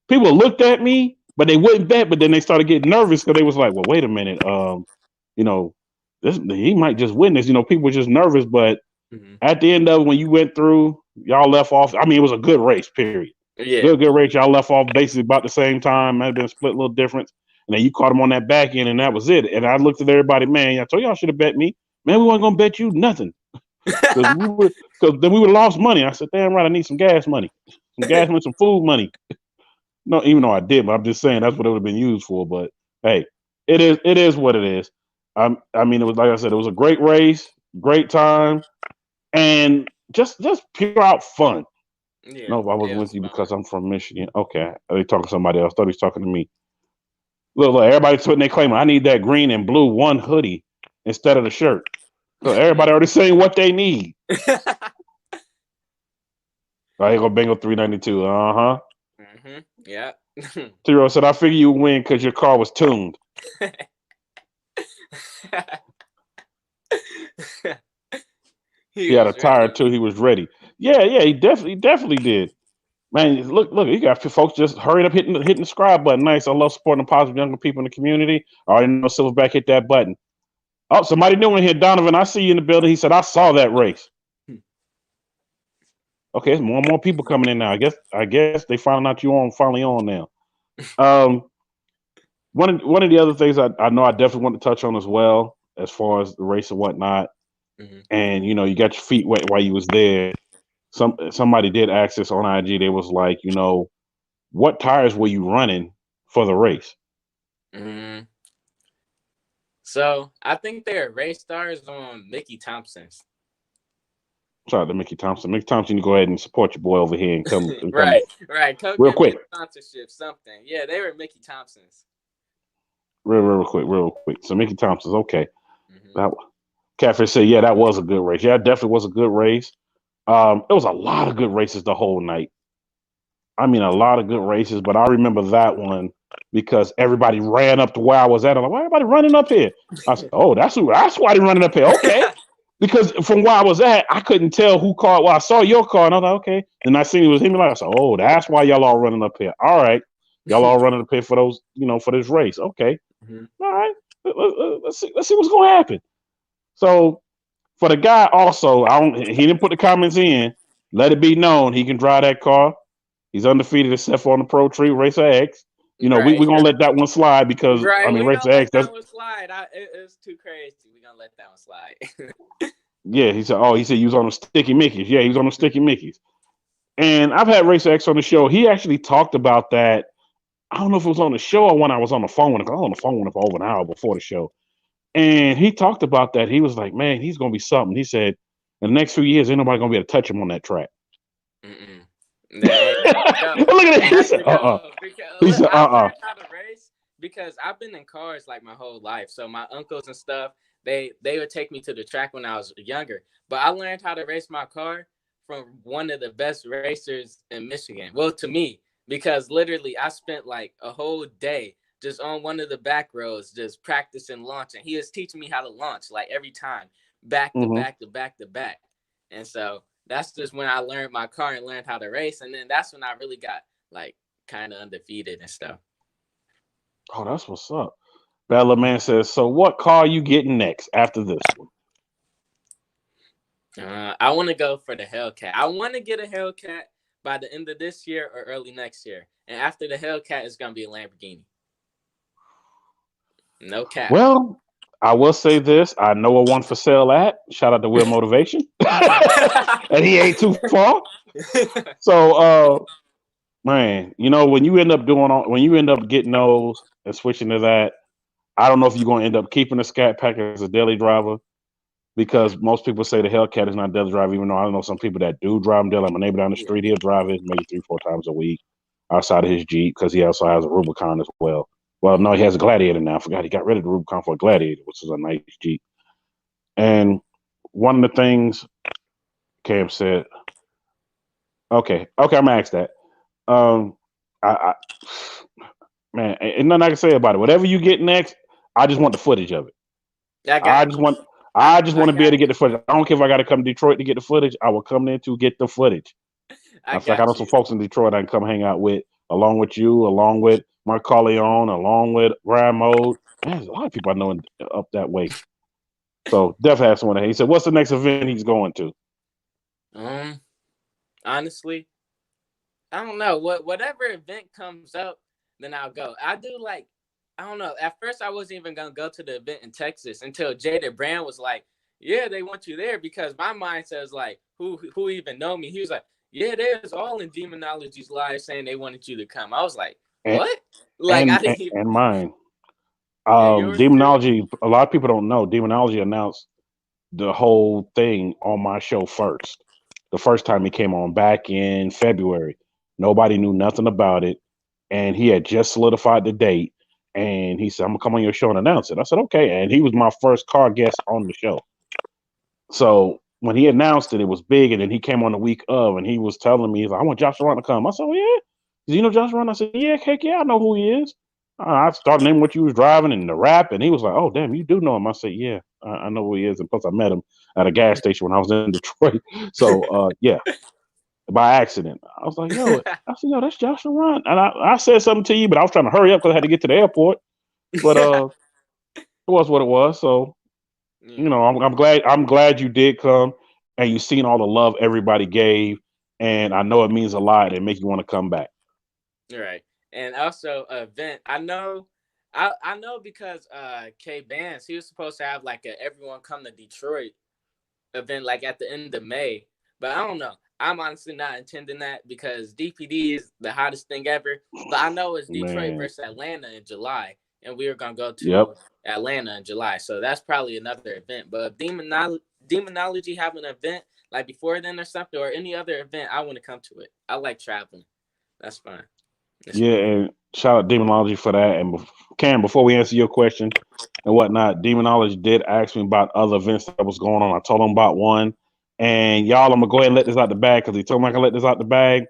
People looked at me, but they wouldn't bet. But then they started getting nervous because they was like, "Well, wait a minute, you know, he might just win this." People were just nervous, but Mhm. at the end of it, when you went through, y'all left off. I mean, it was a good race, period. Yeah. Good race. Y'all left off basically about the same time. Might have been a split little difference. And then you caught him on that back end, and that was it. And I looked at everybody, man, I told y'all should have bet me. Man, we weren't going to bet you nothing. Because then we would have lost money. I said, damn right, I need some gas money. Some gas money, some food money. No, even though I did, but I'm just saying that's what it would have been used for. But hey, it is what it is. I mean, it was like I said, it was a great race, great time, and just pure out fun. Yeah, No, I wasn't it with was you fun. because I'm from Michigan. Okay, they talking to somebody else. Thought he was talking to me. Look, everybody's putting their claim. I need that green and blue one hoodie instead of the shirt. So everybody already saying what they need. I ain't gonna Bengal 392. Uh-huh. Yeah. Tiro said, I figure you win because your car was tuned. He had a was tire ready. too. He was ready. Yeah, he definitely did. Man, look, you got folks just hurrying up hitting the subscribe button. Nice. I love supporting the positive younger people in the community. I already know Silverback hit that button. Oh, somebody new in here, Donovan. I see you in the building. He said, I saw that race. Okay, there's more and more people coming in now. I guess they found out you finally on now. One of the other things I know I definitely want to touch on as well, as far as the race and whatnot, and you got your feet wet while you was there. Somebody did ask this on IG. They was like, what tires were you running for the race? Mm. So I think they're race stars on Mickey Thompson's. Shout out to Mickey Thompson. Mickey Thompson, you go ahead and support your boy over here and come Right. Come real give me quick. a sponsorship, something. Yeah, they were Mickey Thompson's. Real quick. So Mickey Thompson's okay. That Catfish said, yeah, that was a good race. Yeah, it definitely was a good race. It was a lot of good races the whole night. I mean, a lot of good races, but I remember that one because everybody ran up to where I was at. I'm like, why everybody running up here? I said, oh, that's why they running up here. Okay. Because from where I was at, I couldn't tell who car. Well, I saw your car, and I was like, okay. And I seen it was him. I said, oh, that's why y'all all running up here. All right, y'all all running up here for those, for this race. Okay, all right. Let's see what's going to happen. So for the guy, also, he didn't put the comments in. Let it be known he can drive that car. He's undefeated except for on the Pro Tree Racer X. We're gonna let that one slide because I mean we Racer gonna X. let that one slide. It's too crazy. We gonna let that one slide. Yeah, he said he was on the Sticky Mickeys. Yeah, he was on the Sticky Mickeys. And I've had Racer X on the show. He actually talked about that. I don't know if it was on the show or when I was on the phone with him. I was on the phone with him for over an hour before the show. And he talked about that. He was like, man, he's going to be something. He said, in the next few years, ain't nobody going to be able to touch him on that track. Look at that. He said, He said, I learned how to race because I've been in cars like my whole life. So my uncles and stuff, they would take me to the track when I was younger. But I learned how to race my car from one of the best racers in Michigan. Well, to me, because literally I spent like a whole day just on one of the back rows, just practicing launching. He was teaching me how to launch like every time, back to back to back to back. And so that's just when I learned my car and learned how to race. And then that's when I really got like kind of undefeated and stuff. Oh, that's what's up. Bella Man says, so what car you getting next after this one? I want to go for the Hellcat. I want to get a Hellcat by the end of this year or early next year. And after the Hellcat, it's going to be a Lamborghini. No cap. Well, I will say this. I know a one for sale at. Shout out to Will Motivation. And he ain't too far. So, man, you know, when you end up getting those and switching to that, I don't know if you're going to end up keeping the Scat Pack as a daily driver, because most people say the Hellcat is not a daily driver, even though I know some people that do drive them daily. My neighbor down the street, he'll drive it maybe 3-4 times a week outside of his Jeep, because he also has a Rubicon as well. Well, no, he has a Gladiator now. I forgot he got rid of the Rubicon for a Gladiator, which is a nice Jeep. And one of the things Cam said, okay, I'm gonna ask that. Man, ain't nothing I can say about it. Whatever you get next, I just want the footage of it. I just want to be able to get the footage. I don't care if I got to come to Detroit to get the footage. I will come there to get the footage. I know some folks in Detroit I can come hang out with, along with you, along with Mark Corleone, along with Ryan Mode. Man, there's a lot of people I know up that way. So definitely have someone there. He said, what's the next event he's going to? Honestly, I don't know. Whatever event comes up, then I'll go. I don't know. At first, I wasn't even going to go to the event in Texas until Jada Brand was like, yeah, they want you there, because my mind says, like, who even know me? He was like, yeah, they was all in Demonology's live saying they wanted you to come. I was like, what? I didn't even... And mine. Demonology, a lot of people don't know, Demonology announced the whole thing on my show first. The first time he came on back in February. Nobody knew nothing about it. And he had just solidified the date. And he said, I'm going to come on your show and announce it. I said, okay. And he was my first car guest on the show. So when he announced it, it was big. And then he came on the week of, and he was telling me, he's like, I want Josh Laurent to come. I said, oh, yeah? Do you know Josh Laurent? I said, yeah, heck yeah, I know who he is. I started naming what you was driving and the rap. And he was like, oh, damn, you do know him. I said, yeah, I know who he is. And plus, I met him at a gas station when I was in Detroit. So, yeah. By accident. I was like, yo, that's Josh Laurent. And I said something to you, but I was trying to hurry up because I had to get to the airport. But it was what it was. So, you know, I'm glad you did come and you seen all the love everybody gave. And I know it means a lot and make you want to come back. Right. And also event. I know because K Bands, he was supposed to have like a everyone come to Detroit event like at the end of May. But I don't know. I'm honestly not intending that because DPD is the hottest thing ever. But I know it's Detroit versus Atlanta in July, and we are gonna go to Atlanta in July. So that's probably another event. But if Demonology have an event like before then or something, or any other event, I want to come to it. I like traveling. That's fine. And shout out Demonology for that. And Cam, before we answer your question and whatnot, Demonology did ask me about other events that was going on. I told him about one. And y'all, I'm gonna go ahead and let this out the bag because he told me I can let this out the bag.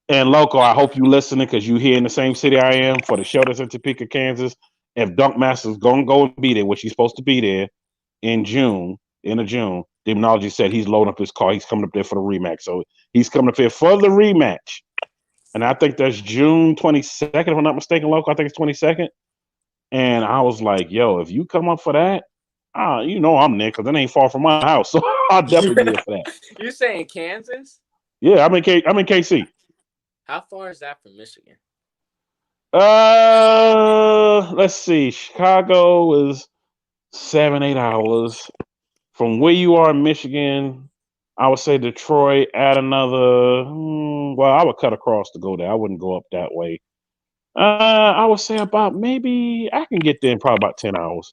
And Loco, I hope you listening because you here in the same city I am for the show that's in Topeka, Kansas. If Dunk Master's gonna go and be there, which he's supposed to be there in June, Demonology said he's loading up his car. He's coming up there for the rematch. So he's coming up here for the rematch. And I think that's June 22nd, if I'm not mistaken, Loco. I think it's 22nd. And I was like, yo, if you come up for that, you know I'm there because it ain't far from my house. So I'll definitely be there for that. You saying Kansas? Yeah, I'm in KC. How far is that from Michigan? Let's see. Chicago is 7-8 hours. From where you are in Michigan, I would say Detroit, add another, well, I would cut across to go there. I wouldn't go up that way. I would say about maybe I can get there in probably about 10 hours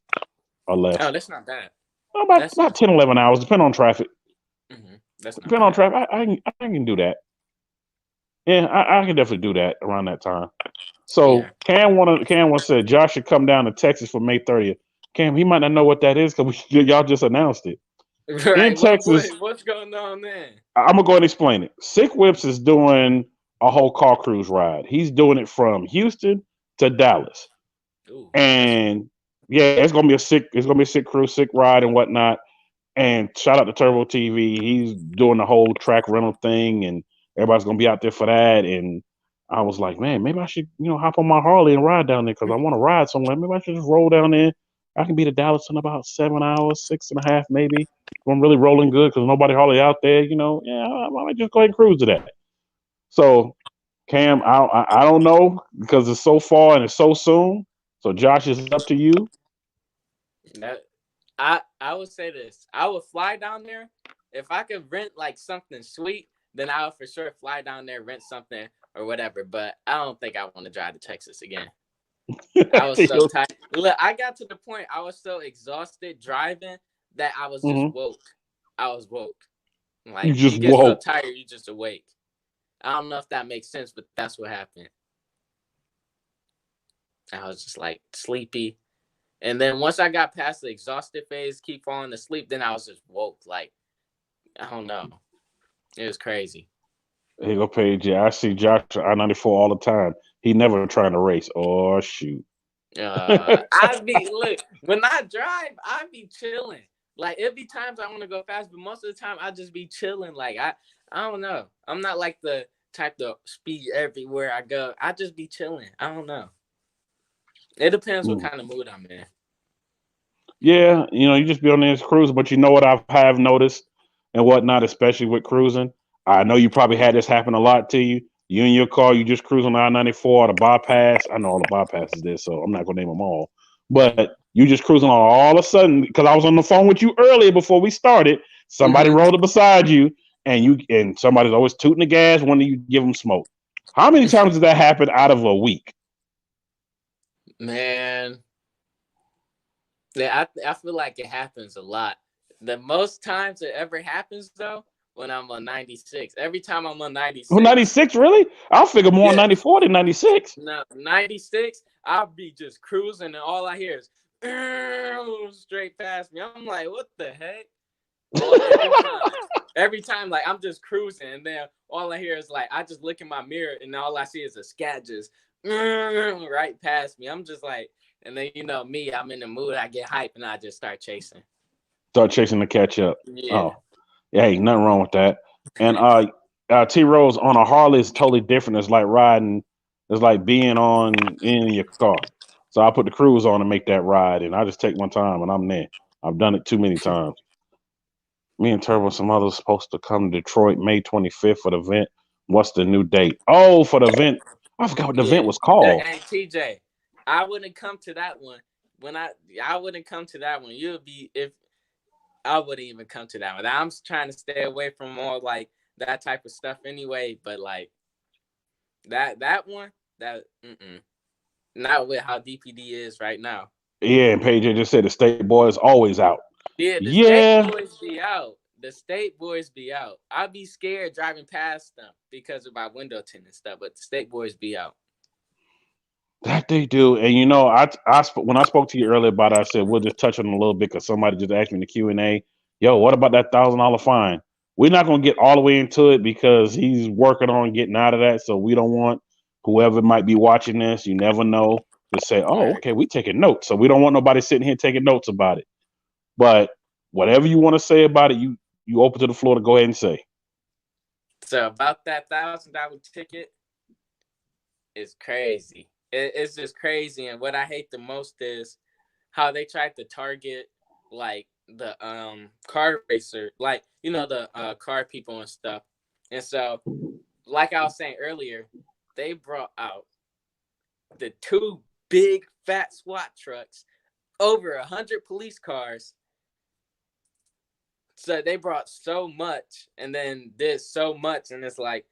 or less. Oh, that's not bad. About 10, 11 hours, depending on traffic. Mm-hmm. Depending on traffic, I can do that. Yeah, I can definitely do that around that time. So Cam said Josh should come down to Texas for May 30th. Cam, he might not know what that is because y'all just announced it. In Right. Texas, What's going on there? I'm gonna go ahead and explain it. Sick Whips is doing a whole car cruise ride. He's doing it from Houston to Dallas, Ooh, that's and yeah, it's gonna be a sick cruise, sick ride, and whatnot. And shout out to Turbo TV. He's doing the whole track rental thing, and everybody's gonna be out there for that. And I was like, man, maybe I should, hop on my Harley and ride down there because I want to ride somewhere. Maybe I should just roll down there. I can be to Dallas in about 7 hours, 6.5 maybe. If I'm really rolling good because nobody hardly out there. Yeah, I might just go ahead and cruise to that. So Cam, I don't know because it's so far and it's so soon. So Josh, is up to you. that. I would say this. I would fly down there if I could rent like something sweet. Then I would for sure fly down there, rent something or whatever. But I don't think I want to drive to Texas again. I was so tired. Look, I got to the point I was so exhausted driving that I was just woke. I was woke. Like You just you get so woke. tired, you just awake. I don't know if that makes sense, but that's what happened. I was just like sleepy. And then once I got past the exhausted phase, keep falling asleep, then I was just woke. Like, I don't know. It was crazy. Here you go, Paige. Yeah, I see Josh I-94 all the time. He never trying to race. Oh shoot. Look, when I drive, I be chilling. Like it'd be times I want to go fast, but most of the time I just be chilling. Like I don't know. I'm not like the type to speed everywhere I go. I just be chilling. I don't know. It depends what kind of mood I'm in. Yeah, you just be on this cruise, but you know what I have noticed and whatnot, especially with cruising. I know you probably had this happen a lot to you. You in your car, you just cruise on the I-94, the bypass. I know all the bypasses there, so I'm not gonna name them all. But you just cruising on all of a sudden because I was on the phone with you earlier before we started. Somebody rolled up beside you, and somebody's always tooting the gas when you give them smoke. How many times does that happen out of a week? Man, yeah, I feel like it happens a lot. The most times it ever happens though, when I'm on 96. Every time I'm on 96. Oh, 96, really? I'll figure more on 94 than 96. No, 96, I'll be just cruising and all I hear is straight past me. I'm like, what the heck? Every time, like I'm just cruising and then all I hear is like, I just look in my mirror and all I see is a scat just right past me. I'm just like, and then me, I'm in the mood. I get hype and I just start chasing. Start chasing to catch up. Yeah. Oh, yeah, ain't nothing wrong with that. And T Rose on a Harley is totally different. It's like riding. It's like being in your car. So I put the cruise on and make that ride, and I just take my time and I'm there. I've done it too many times. Me and Turbo and some others supposed to come to Detroit May 25th for the event. What's the new date? Oh, for the event. I forgot what the event was called. Hey, TJ, I wouldn't come to that one. I wouldn't come to that one. I wouldn't even come to that one. I'm trying to stay away from all like that type of stuff anyway. But like that one, not with how DPD is right now. Yeah, and Paige just said the state boy is always out. Yeah, state boys be out. The state boys be out. I'd be scared driving past them because of my window tint and stuff, but the state boys be out. That they do. And when I spoke to you earlier about it, I said we'll just touch on it a little bit because somebody just asked me in the Q&A, yo, what about that $1,000 fine? We're not going to get all the way into it because he's working on getting out of that. So we don't want whoever might be watching this, you never know, to say, oh, okay, we taking notes. So we don't want nobody sitting here taking notes about it. But whatever you want to say about it, you open to the floor to go ahead and say. So about that $1,000 ticket, it's crazy. It's just crazy. And what I hate the most is how they tried to target like the car racer, like the car people and stuff. And so, like I was saying earlier, they brought out the 2 big fat SWAT trucks, over 100 police cars. So they brought so much and then did so much, and it's like,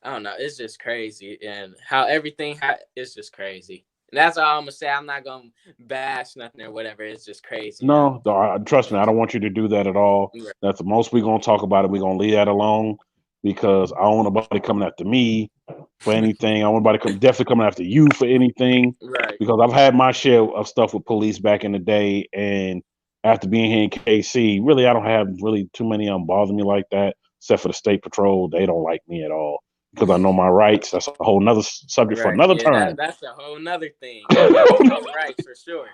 I don't know, it's just crazy, and how everything is just crazy. And that's all I'm gonna say. I'm not gonna bash nothing or whatever. It's just crazy. No, trust me, I don't want you to do that at all. Right. That's the most we're gonna talk about it. We're gonna leave that alone because I don't want nobody coming after me for anything. I want nobody definitely coming after you for anything. Right. Because I've had my share of stuff with police back in the day, and after being here in KC, really, I don't have really too many bother me like that, except for the state patrol. They don't like me at all because I know my rights. That's a whole nother subject for Right. another Yeah, time. that's a whole nother thing. You gotta know your rights for sure.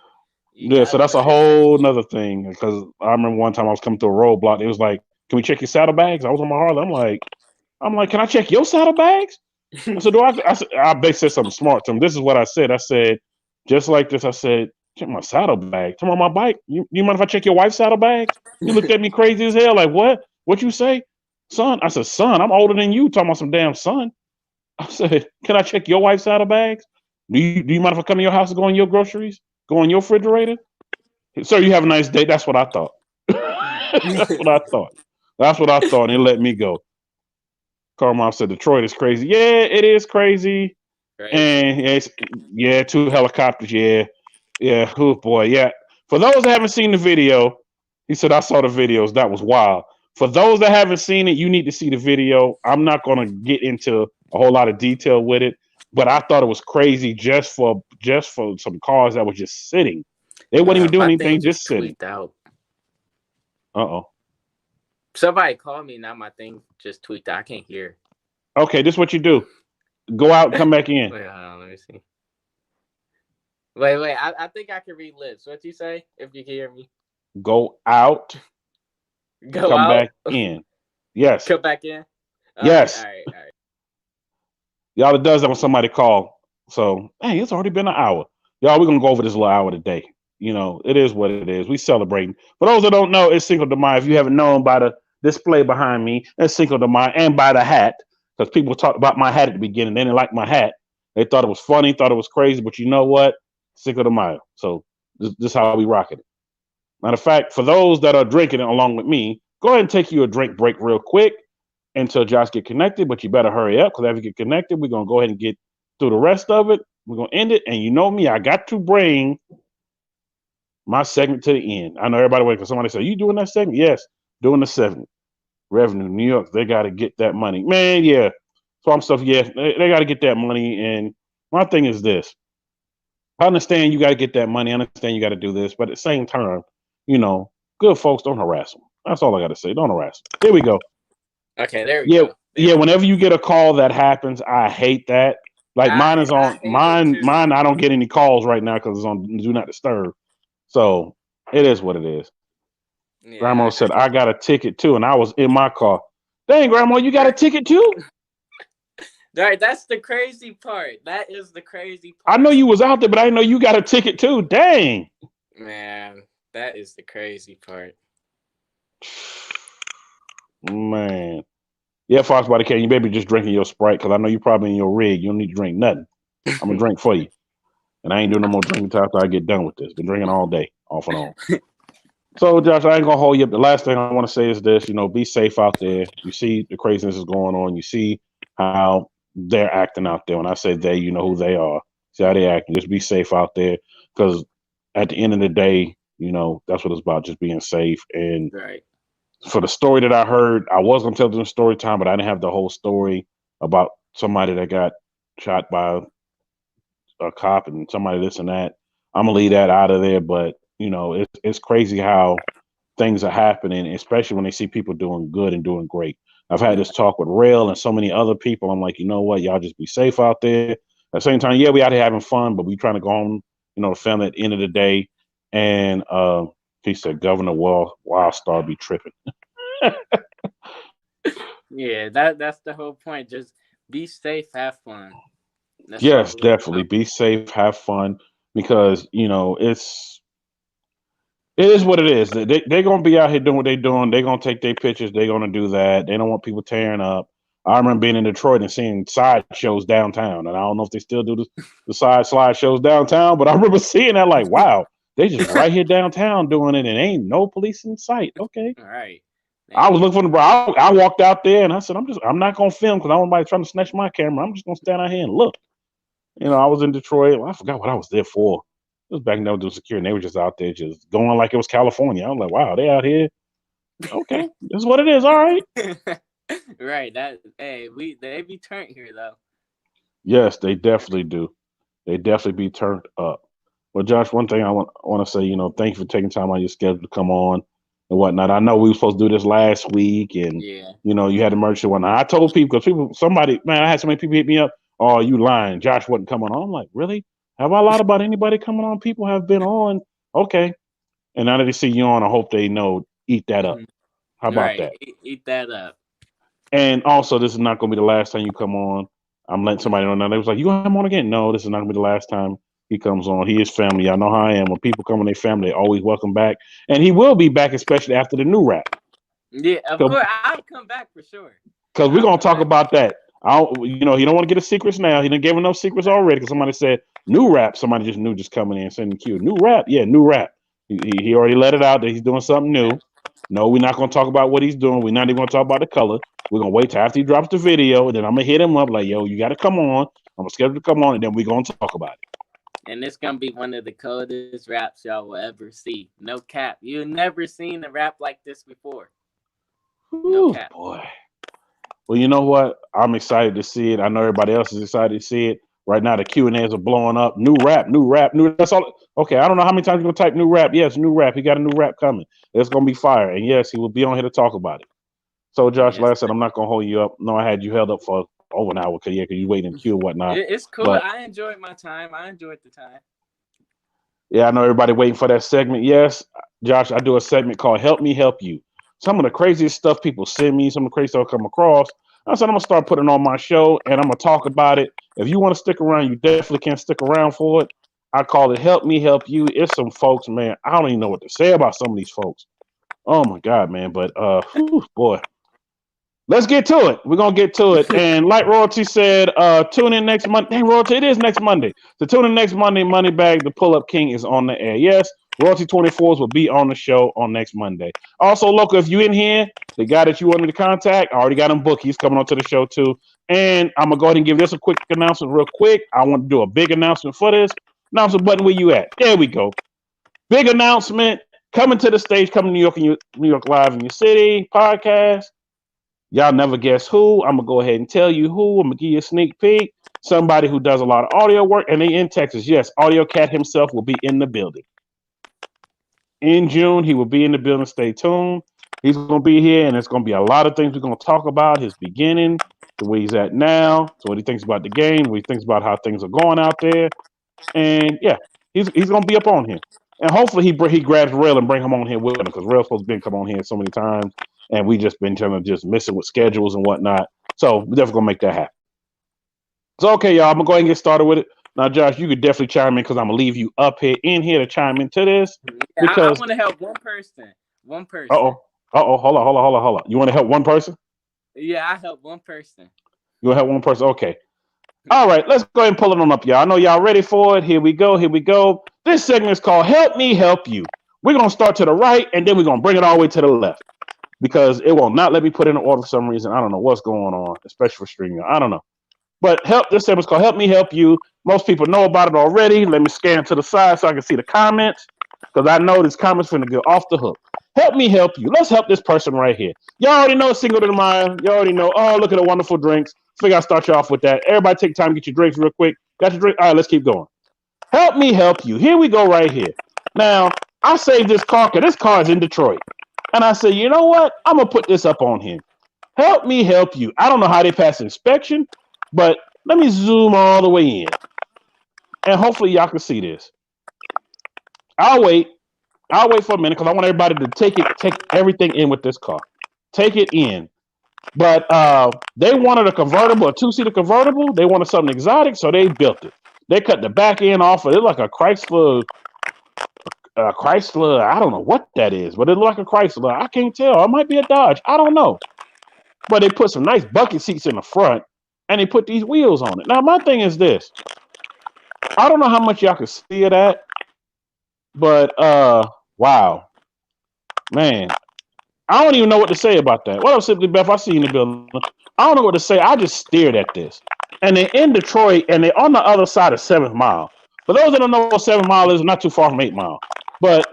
You Yeah, so gotta that's know a your rights. whole nother thing. Because I remember one time I was coming through a roadblock. It was like, "Can we check your saddlebags?" I was on my Harley. I'm like, "Can I check your saddlebags?" I said, "Do I?" I basically said something smart to him. This is what I said. I said, just like this. I said, "Check my saddlebag. Come on my bike. You mind if I check your wife's saddlebags?" He looked at me crazy as hell. Like, what? What you say, son? I said, "Son, I'm older than you. Talking about some damn son." I said, "Can I check your wife's saddlebags? Do you mind if I come to your house and go in your groceries? Go in your refrigerator?" Sir, you have a nice day. That's what I thought. That's what I thought. That's what I thought. And he let me go. Carmine said Detroit is crazy. Yeah, it is crazy. Crazy. And yeah, 2 helicopters. Yeah. Yeah. Oh boy. Yeah. For those that haven't seen the video, he said, I saw the videos. That was wild. For those that haven't seen it, you need to see the video. I'm not going to get into a whole lot of detail with it, but I thought it was crazy just for some cars that were just sitting. They weren't even doing My thing anything, just just sitting. tweaked out. Uh-oh. Somebody called me. Now my thing just tweaked out. I can't hear. Okay, this is what you do. Go out and come back in. Wait, hold on. Let me see. Wait. I think I can read lips. What you say? If you can hear me. Go out, Go come out. back in. Yes. Come back in. Okay. Yes. All right. Y'all, it does that when somebody call. So, hey, it's already been an hour. Y'all, we're going to go over this little hour today. You know, it is what it is. We celebrating. For those that don't know, it's Cinco de Mayo. If you haven't known by the display behind me, it's Cinco de Mayo, and by the hat, because people talked about my hat at the beginning. They didn't like my hat. They thought it was funny, thought it was crazy, but you know what? Cinco de Mayo. So this is how we rocking it. Matter of fact, for those that are drinking it along with me, go ahead and take you a drink break real quick until Josh get connected, but you better hurry up because after you get connected, we're going to go ahead and get through the rest of it. We're going to end it. And you know me, I got to bring my segment to the end. I know everybody wait because somebody said, you doing that segment? Yes, doing the segment. Revenue, New York, they got to get that money. Man, yeah. Swamp stuff, yeah, they got to get that money. And my thing is this. I understand you got to get that money. I understand you got to do this. But at the same time, you know, good folks, don't harass them. That's all I got to say. Don't harass them. Here we go. Okay, there we Yeah, go. yeah. Whenever you get a call that happens, I hate that. Like mine is I on hate it mine. too. Mine, I don't get any calls right now because it's on Do Not Disturb. So it is what it is. Grandma Yeah. said I got a ticket too, and I was in my car. Dang, Grandma, you got a ticket too? Right, that's the crazy part. That is the crazy I part. know you was out there, but I didn't know you got a ticket too. Dang. Man, that is the crazy part. Man. Yeah, Fox by the K, you better be just drinking your Sprite because I know you probably in your rig. You don't need to drink nothing. I'm gonna drink for you. And I ain't doing no more drinking till after I get done with this. Been drinking all day, off and on. So, Josh, I ain't gonna hold you up. The last thing I want to say is this: be safe out there. You see the craziness is going on. You see how they're acting out there. When I say they, you know who they are. See how they acting. Just be safe out there, because at the end of the day, that's what it's about. Just being safe. And Right. for the story that I heard, I was gonna tell them story time, but I didn't have the whole story about somebody that got shot by a cop and somebody this and that. I'm gonna leave that out of there, but it's crazy how things are happening, especially when they see people doing good and doing great. I've had this talk with Rail and so many other people. I'm like, you know what, y'all just be safe out there. At the same time, yeah, we out here having fun, but we trying to go home, to family at the end of the day. And he said, Governor Wildstar be tripping. Yeah, that's the whole point. Just be safe, have fun. That's Yes, all it is definitely. about. Be safe, have fun, because it is what it is. They're gonna be out here doing what they're doing. They're gonna take their pictures. They're gonna do that. They don't want people tearing up. I remember being in Detroit and seeing side shows downtown, and I don't know if they still do the slide shows downtown, but I remember seeing that like, wow, they just right here downtown doing it, and ain't no police in sight. Okay, All right. I was Man. looking for the bro. I walked out there and I said, I'm not gonna film because I don't want anybody trying to snatch my camera. I'm just gonna stand out here and look. I was in Detroit. I forgot what I was there for. It was back then doing security. And they were just out there just going like it was California. I was like, wow, they out here. Okay, this is what it is. All right. Right. They be turned here though. Yes, they definitely do. They definitely be turned up. Well, Josh, one thing I want to say, thank you for taking time out of your schedule to come on and whatnot. I know we were supposed to do this last week, and Yeah. you had emergency and whatnot. I told people because somebody, man, I had so many people hit me up. Oh, you lying? Josh wasn't coming on. I'm like, really? Have I lied about anybody coming on? People have been on. Okay, and now that they see you on, I hope they know. Eat that up. How about Right. that? Eat that up. And also, this is not going to be the last time you come on. I'm letting somebody know now. They was like, "You gonna have him on again?" No, this is not going to be the last time he comes on. He is family. Y'all know how I am. When people come in their family, they always welcome back, and he will be back, especially after the new rap. Yeah, of course. I'll come back for sure. Because we're I'll gonna come talk back. about that. He don't want to get his secrets now. He didn't give enough secrets already. Because somebody said new rap. Somebody just knew just coming in sending Q new rap. Yeah, new rap. He already let it out that he's doing something new. No, we're not gonna talk about what he's doing. We're not even gonna talk about the color. We're gonna wait till after he drops the video, and then I'm gonna hit him up like, "Yo, you got to come on. I'm gonna schedule to come on, and then we're gonna talk about it." And it's gonna be one of the coldest raps y'all will ever see. No cap. You've never seen a rap like this before. No Ooh, cap. boy. Well, you know what? I'm excited to see it. I know everybody else is excited to see it. Right now, the Q&As are blowing up. New rap, new rap, new. That's all. Okay, I don't know how many times you're gonna type new rap. Yes, new rap. He got a new rap coming. It's gonna be fire. And yes, he will be on here to talk about it. So, Josh, like Yes. I said, I'm not gonna hold you up. No, I had you held up for over an hour because you waiting in the queue and whatnot. It's cool. But I enjoyed my time. I enjoyed the time. yeah, I know everybody waiting for that segment. Yes, Josh, I do a segment called "Help Me Help You." Some of the craziest stuff people send me, some of the crazy stuff I come across. I said I'm gonna start putting it on my show, and I'm gonna talk about it. If you want to stick around, you definitely can stick around for it. I call it "Help Me Help You." It's some folks, man. I don't even know what to say about some of these folks. Oh my God, man! But boy, let's get to it. We're gonna get to it. And like Royalty said, tune in next Monday. Hey, Royalty, it is next Monday. So tune in next Monday. Moneybag, the Pull Up King is on the air. Yes, Royalty 24s will be on the show on next Monday. Also, look, if you in here, the guy that you wanted to contact, I already got him booked. He's coming on to the show too. And I'm gonna go ahead and give this a quick announcement real quick. I want to do a big announcement for this. Announcement button, where you at? There we go. Big announcement. Coming to the stage, coming to New York Live in your city podcast. Y'all never guess who. I'm gonna go ahead and tell you who. I'm gonna give you a sneak peek. Somebody who does a lot of audio work, and they in Texas. Yes, Audio Cat himself will be in the building. In June, he will be in the building. Stay tuned. He's gonna be here, and it's gonna be a lot of things we're gonna talk about. His beginning, to where he's at now, to what he thinks about the game, what he thinks about how things are going out there, and yeah, he's gonna be up on here. And hopefully he grabs Rail and bring him on here with him because Rail's supposed to come on here so many times, and we just been kind of just missing with schedules and whatnot. So we're definitely gonna make that happen. So okay, y'all, I'm gonna go ahead and get started with it. Now, Josh, you could definitely chime in because I'm gonna leave you up here in here to chime into this Yeah, I because want to help one person. One person. hold on. You want to help one person? Yeah, I help one person. You want to help one person? Okay. All right, let's go ahead and pull it on up, y'all. I know y'all ready for it. Here we go. This segment is called Help Me Help You. We're going to start to the right, and then we're going to bring it all the way to the left because it will not let me put in an order for some reason. I don't know what's going on, especially for streaming. I don't know. But this segment is called Help Me Help You. Most people know about it already. Let me scan to the side so I can see the comments because I know these comments are going to go off the hook. Help me help you. Let's help this person right here. Y'all already know Single to the Mind. You already know, oh, look at the wonderful drinks. Figure I'll start you off with that. Everybody take time, get your drinks real quick. Got your drink? All right, let's keep going. Help me help you. Here we go right here. Now, I saved this car because this car is in Detroit. And I said, you know what? I'm going to put this up on here. Help me help you. I don't know how they pass inspection, but let me zoom all the way in. And hopefully y'all can see this. I'll wait for a minute because I want everybody to take everything in with this car. Take it in. But they wanted a convertible, a two-seater convertible. They wanted something exotic, so they built it. They cut the back end off of it like a Chrysler. I don't know what that is, but it looked like a Chrysler. I can't tell. It might be a Dodge. I don't know. But they put some nice bucket seats in the front, and they put these wheels on it. Now, my thing is this. I don't know how much y'all can see of that, but wow. Man, I don't even know what to say about that. What up, Simply Beth? I see you in the building. I don't know what to say. I just stared at this. And they're in Detroit, and they're on the other side of 7th Mile. For those that don't know what 7 Mile is, not too far from 8 Mile. But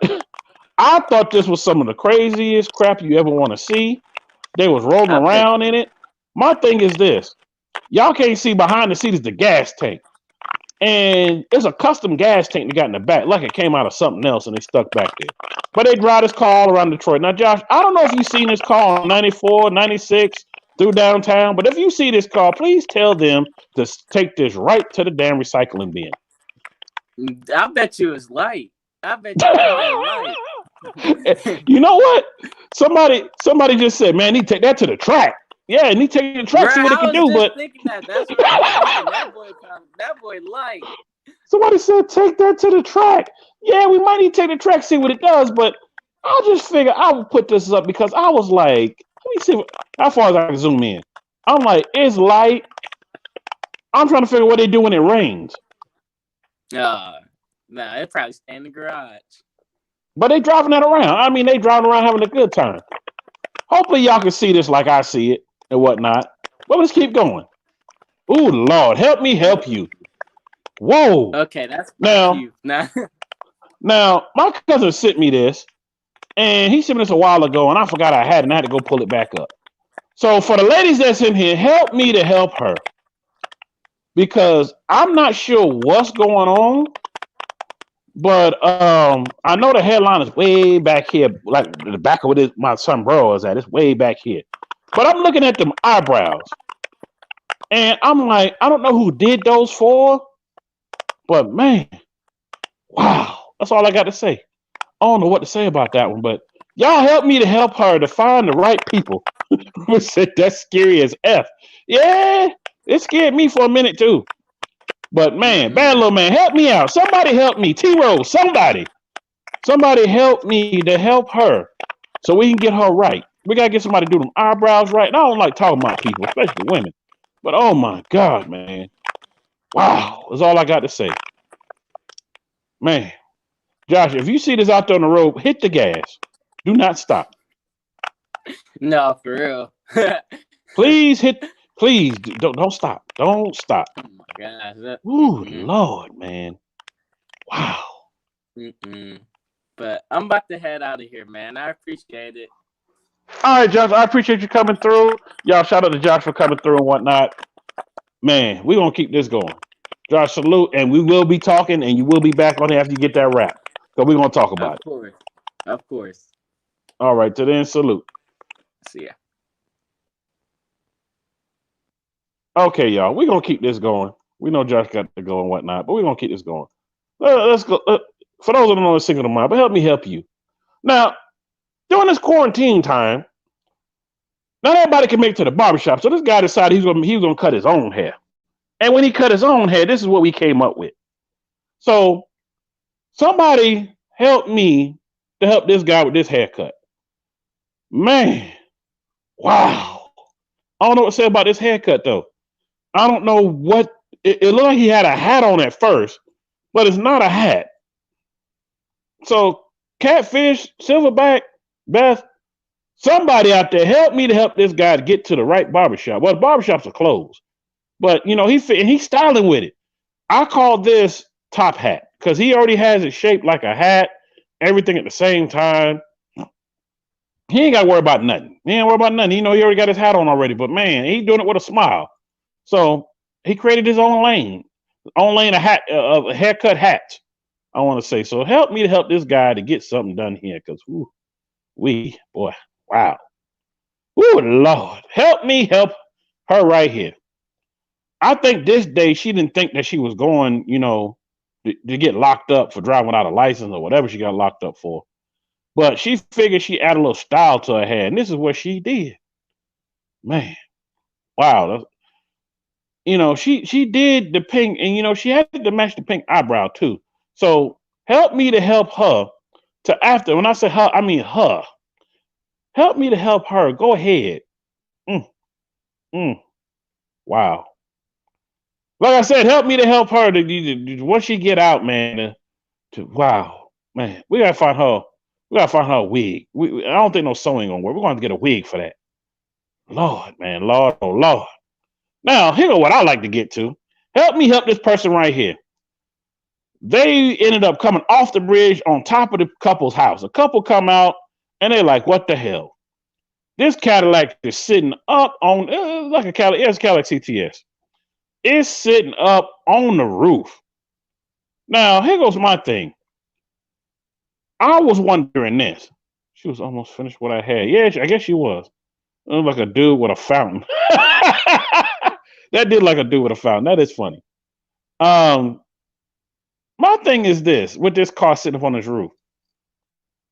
I thought this was some of the craziest crap you ever want to see. They was rolling around in it. My thing is this. Y'all can't see behind the seat is the gas tank. And it's a custom gas tank that got in the back, like it came out of something else and they stuck back there. But they drive this car all around Detroit. Now, Josh, I don't know if you've seen this car on 94, 96 through downtown, but if you see this car, please tell them to take this right to the damn recycling bin. I bet you it's light. I bet you it's light. You know what? Somebody just said, man, need to take that to the track. Yeah, and he take the track, see what it can do. But thinking that's what I was thinking. That boy light. Somebody said take that to the track. Yeah, we might need to take the track, see what it does. But I just figured I would put this up because I was like, let me see how far as I can zoom in. I'm like, it's light. I'm trying to figure what they do when it rains. Nah, it probably stay in the garage. But they driving that around. I mean, they driving around having a good time. Hopefully y'all can see this like I see it and whatnot. But let's keep going. Ooh, Lord, help me help you. Whoa. Okay, that's now. Cute. Now, my cousin sent me this, and he sent me this a while ago, and I forgot I had it, and I had to go pull it back up. So for the ladies that's in here, help me to help her. Because I'm not sure what's going on. But I know the headline is way back here, like the back of where my sombrero is at. It's way back here. But I'm looking at them eyebrows. And I'm like, I don't know who did those for. But man, wow. That's all I got to say. I don't know what to say about that one. But y'all help me to help her to find the right people. Who said that's scary as F? Yeah, it scared me for a minute too. But man, bad little man, help me out. Somebody help me. T-Rose, somebody help me to help her so we can get her right. We got to get somebody to do them eyebrows right. And I don't like talking about people, especially women. But oh my God, man. Wow. That's all I got to say. Man. Josh, if you see this out there on the road, hit the gas. Do not stop. No, for real. Please don't stop. Don't stop. Oh my gosh. Ooh, Lord, man. Wow. But I'm about to head out of here, man. I appreciate it. All right, Josh, I appreciate you coming through. Y'all, shout out to Josh for coming through and whatnot. Man, we're going to keep this going. Josh, salute, and we will be talking, and you will be back on here after you get that wrap. So we're going to talk about it. Of course. All right, to then, salute. See ya. Okay, y'all, we're going to keep this going. We know Josh got to go and whatnot, but we're going to keep this going. Let's go. For those who don't know, it's single mind, but help me help you. Now, during this quarantine time, not everybody can make it to the barbershop. So this guy decided he was going to cut his own hair. And when he cut his own hair, this is what we came up with. So somebody help me to help this guy with this haircut. Man, wow. I don't know what to say about this haircut, though. I don't know what... It looked like he had a hat on at first, but it's not a hat. So, Catfish, Silverback, Beth, somebody out there help me to help this guy to get to the right barbershop. Well, the barbershops are closed. But, you know, he's styling with it. I call this top hat because he already has it shaped like a hat, everything at the same time. He ain't got to worry about nothing. He ain't worry about nothing. You know, he already got his hat on already. But, man, he's doing it with a smile. So he created his own lane of haircut hats, I want to say. So help me to help this guy to get something done here because, wow. Ooh, Lord. Help me help her right here. I think this day she didn't think that she was going, you know, to get locked up for driving without a license or whatever she got locked up for. But she figured she add a little style to her hair, and this is what she did. Man, wow. You know, she did the pink, and, you know, she had to match the pink eyebrow, too. So help me to help her to after. When I say her, I mean her. Help me to help her. Go ahead. Wow. Like I said, help me to help her to once she get out, man. Wow, man, we gotta find her. We gotta find her a wig. I don't think no sewing gonna work. We're gonna get a wig for that. Lord, man, Lord, oh Lord. Now, here's what I like to get to. Help me help this person right here. They ended up coming off the bridge on top of the couple's house. A couple come out and they're like, "What the hell?" This Cadillac is sitting up on like a Cadillac. It's Cadillac CTS. It's sitting up on the roof. Now, here goes my thing. I was wondering this. She was almost finished what I had. Yeah, I guess she was. It was like a dude with a fountain. That did like a dude with a fountain. That is funny. My thing is this with this car sitting up on this roof.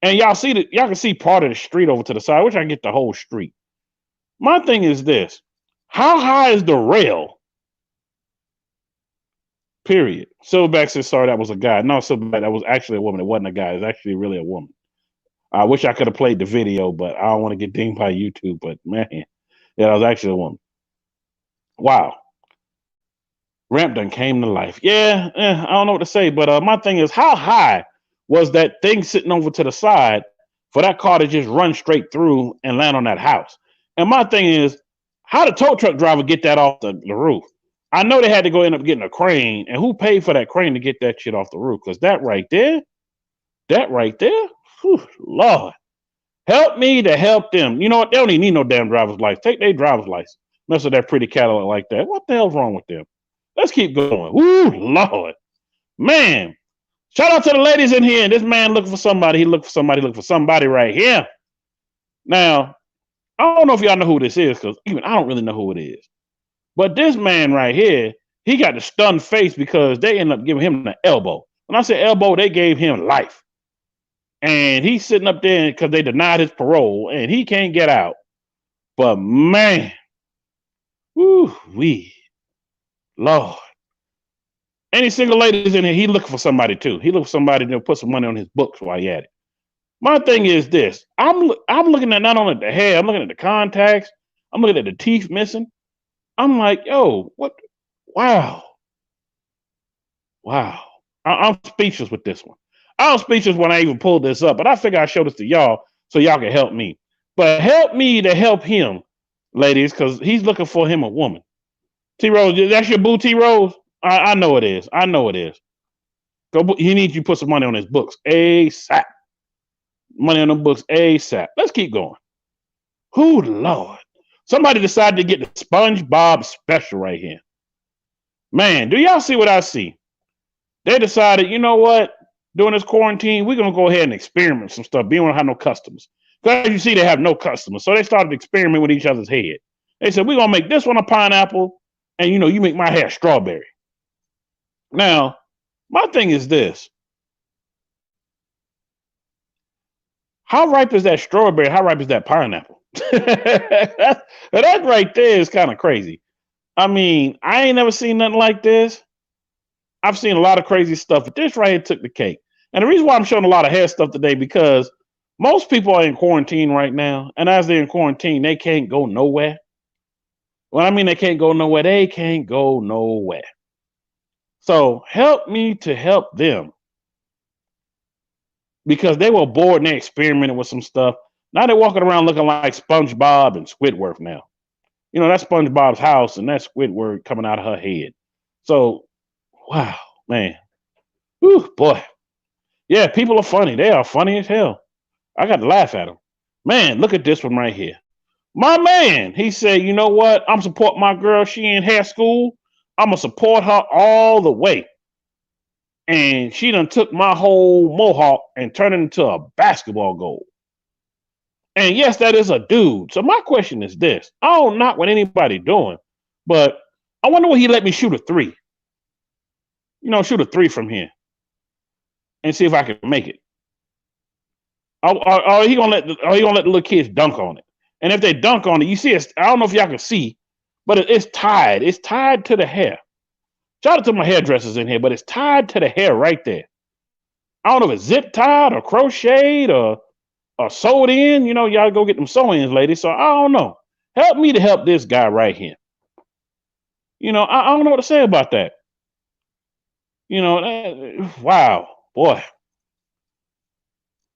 And y'all can see part of the street over to the side, which I get the whole street. My thing is this. How high is the rail? Period. Silverback says, sorry, that was a guy. No, Silverback, that was actually a woman. It wasn't a guy. It was actually really a woman. I wish I could have played the video, but I don't want to get dinged by YouTube. But man, yeah, that was actually a woman. Wow. Ramp done came to life. Yeah, I don't know what to say, but my thing is, how high was that thing sitting over to the side for that car to just run straight through and land on that house? And my thing is, how did the tow truck driver get that off the roof? I know they had to go end up getting a crane, and who paid for that crane to get that shit off the roof? Because that right there, whew, Lord, help me to help them. You know what? They don't even need no damn driver's license. Take their driver's license. Mess with that pretty Cadillac like that. What the hell's wrong with them? Let's keep going. Woo, Lord. Man, shout out to the ladies in here. This man looking for somebody. He looking for somebody right here. Now, I don't know if y'all know who this is, because even I don't really know who it is. But this man right here, he got the stunned face because they ended up giving him the elbow. When I say elbow, they gave him life. And he's sitting up there because they denied his parole, and he can't get out. But man, woo wee, Lord. Any single ladies in here, he looking for somebody too. He looking for somebody to put some money on his books while he at it. My thing is this. I'm looking at not only the hair, I'm looking at the contacts, I'm looking at the teeth missing. I'm like, yo, what? Wow. I'm speechless with this one. I was speechless when I even pulled this up, but I figure I showed this to y'all so y'all can help me. But help me to help him, ladies, because he's looking for him a woman. T-Rose, that's your boo, T-Rose? I know it is. He needs you to put some money on his books ASAP. Money on the books ASAP. Let's keep going. Who, Lord? Somebody decided to get the SpongeBob special right here. Man, do y'all see what I see? They decided, you know what? During this quarantine, we're going to go ahead and experiment some stuff. We don't have no customers. Because you see, they have no customers. So they started experimenting with each other's head. They said, we're going to make this one a pineapple, and, you make my hair strawberry. Now, my thing is this. How ripe is that strawberry? How ripe is that pineapple? that right there is kind of crazy. I mean, I ain't never seen nothing like this. I've seen a lot of crazy stuff, but this right here took the cake. And the reason why I'm showing a lot of hair stuff today, because most people are in quarantine right now. And as they're in quarantine, they can't go nowhere. When I mean they can't go nowhere, they can't go nowhere. So help me to help them. Because they were bored and they experimented with some stuff. Now they're walking around looking like SpongeBob and Squidward now. That's SpongeBob's house and that's Squidward coming out of her head. So, wow, man. Whew, boy. Yeah, people are funny. They are funny as hell. I got to laugh at them. Man, look at this one right here. My man, he said, you know what? I'm supporting my girl. She in hair school. I'm going to support her all the way. And she done took my whole mohawk and turned it into a basketball goal. And yes, that is a dude. So my question is this. I don't knock what anybody doing, but I wonder will he let me shoot a 3? Shoot a 3 from here and see if I can make it. Or he gonna let the little kids dunk on it. And if they dunk on it, you see, I don't know if y'all can see, but it's tied. It's tied to the hair. Shout out to my hairdressers in here, but it's tied to the hair right there. I don't know if it's zip tied or crocheted or sewed in. Y'all go get them sew-ins, ladies. So I don't know. Help me to help this guy right here. I don't know what to say about that. Wow, boy.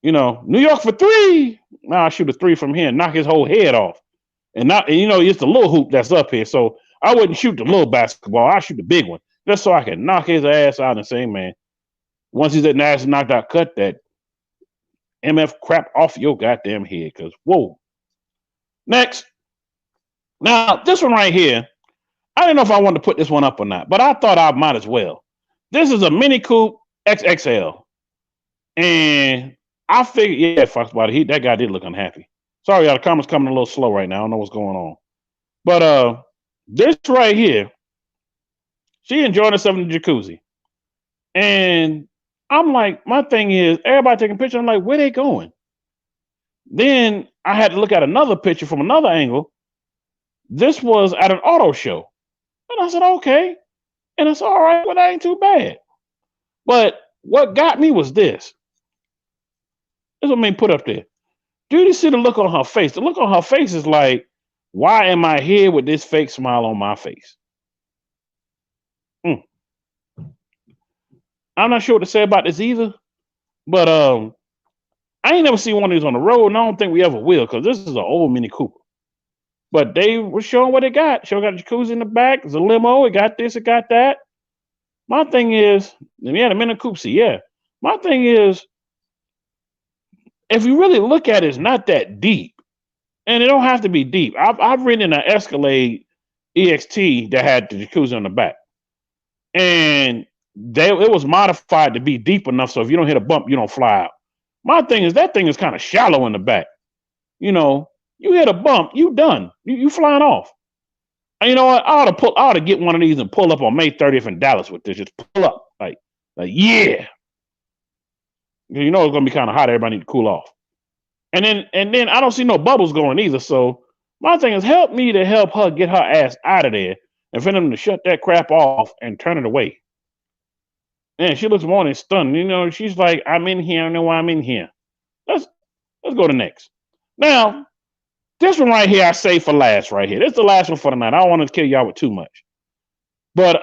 New York for 3. Now I shoot a 3 from here and knock his whole head off. And it's the little hoop that's up here. So I wouldn't shoot the little basketball. I shoot the big one. Just so I can knock his ass out and say, man, once he's at national knocked out, cut that MF crap off your goddamn head. Because, whoa. Next. Now, this one right here, I didn't know if I wanted to put this one up or not, but I thought I might as well. This is a Mini Coupe XXL. And I figured, yeah, Fox Body, that guy did look unhappy. Sorry, y'all, the comments coming a little slow right now. I don't know what's going on. But this right here, she enjoying herself in the jacuzzi. And I'm like, my thing is, everybody taking pictures. I'm like, where they going? Then I had to look at another picture from another angle. This was at an auto show. And I said, okay. And it's all right, well, that ain't too bad. But what got me was this. This is what made put up there. Do you see the look on her face? The look on her face is like, why am I here with this fake smile on my face? I'm not sure what to say about this either. But I ain't never seen one of these on the road, and I don't think we ever will, because this is an old Mini Cooper. But they were showing what they got. Show got a jacuzzi in the back. It's a limo. It got this. It got that. My thing is, yeah, the Mini Cooper. Yeah. My thing is, if you really look at it, it's not that deep, and it don't have to be deep. I've ridden in an Escalade EXT that had the jacuzzi on the back, and it was modified to be deep enough so if you don't hit a bump, you don't fly out. My thing is that thing is kind of shallow in the back. You know, you hit a bump, you done. You flying off. And you know what? I ought to get one of these and pull up on May 30th in Dallas with this. Just pull up, like yeah. You know it's gonna be kind of hot. Everybody need to cool off. And then I don't see no bubbles going either. So my thing is, help me to help her get her ass out of there and for them to shut that crap off and turn it away. And she looks more than stunned. You know, she's like, I'm in here. I don't know why I'm in here. Let's go to next. Now, this one right here, I say for last right here. This is the last one for the night. I don't want to kill y'all with too much. But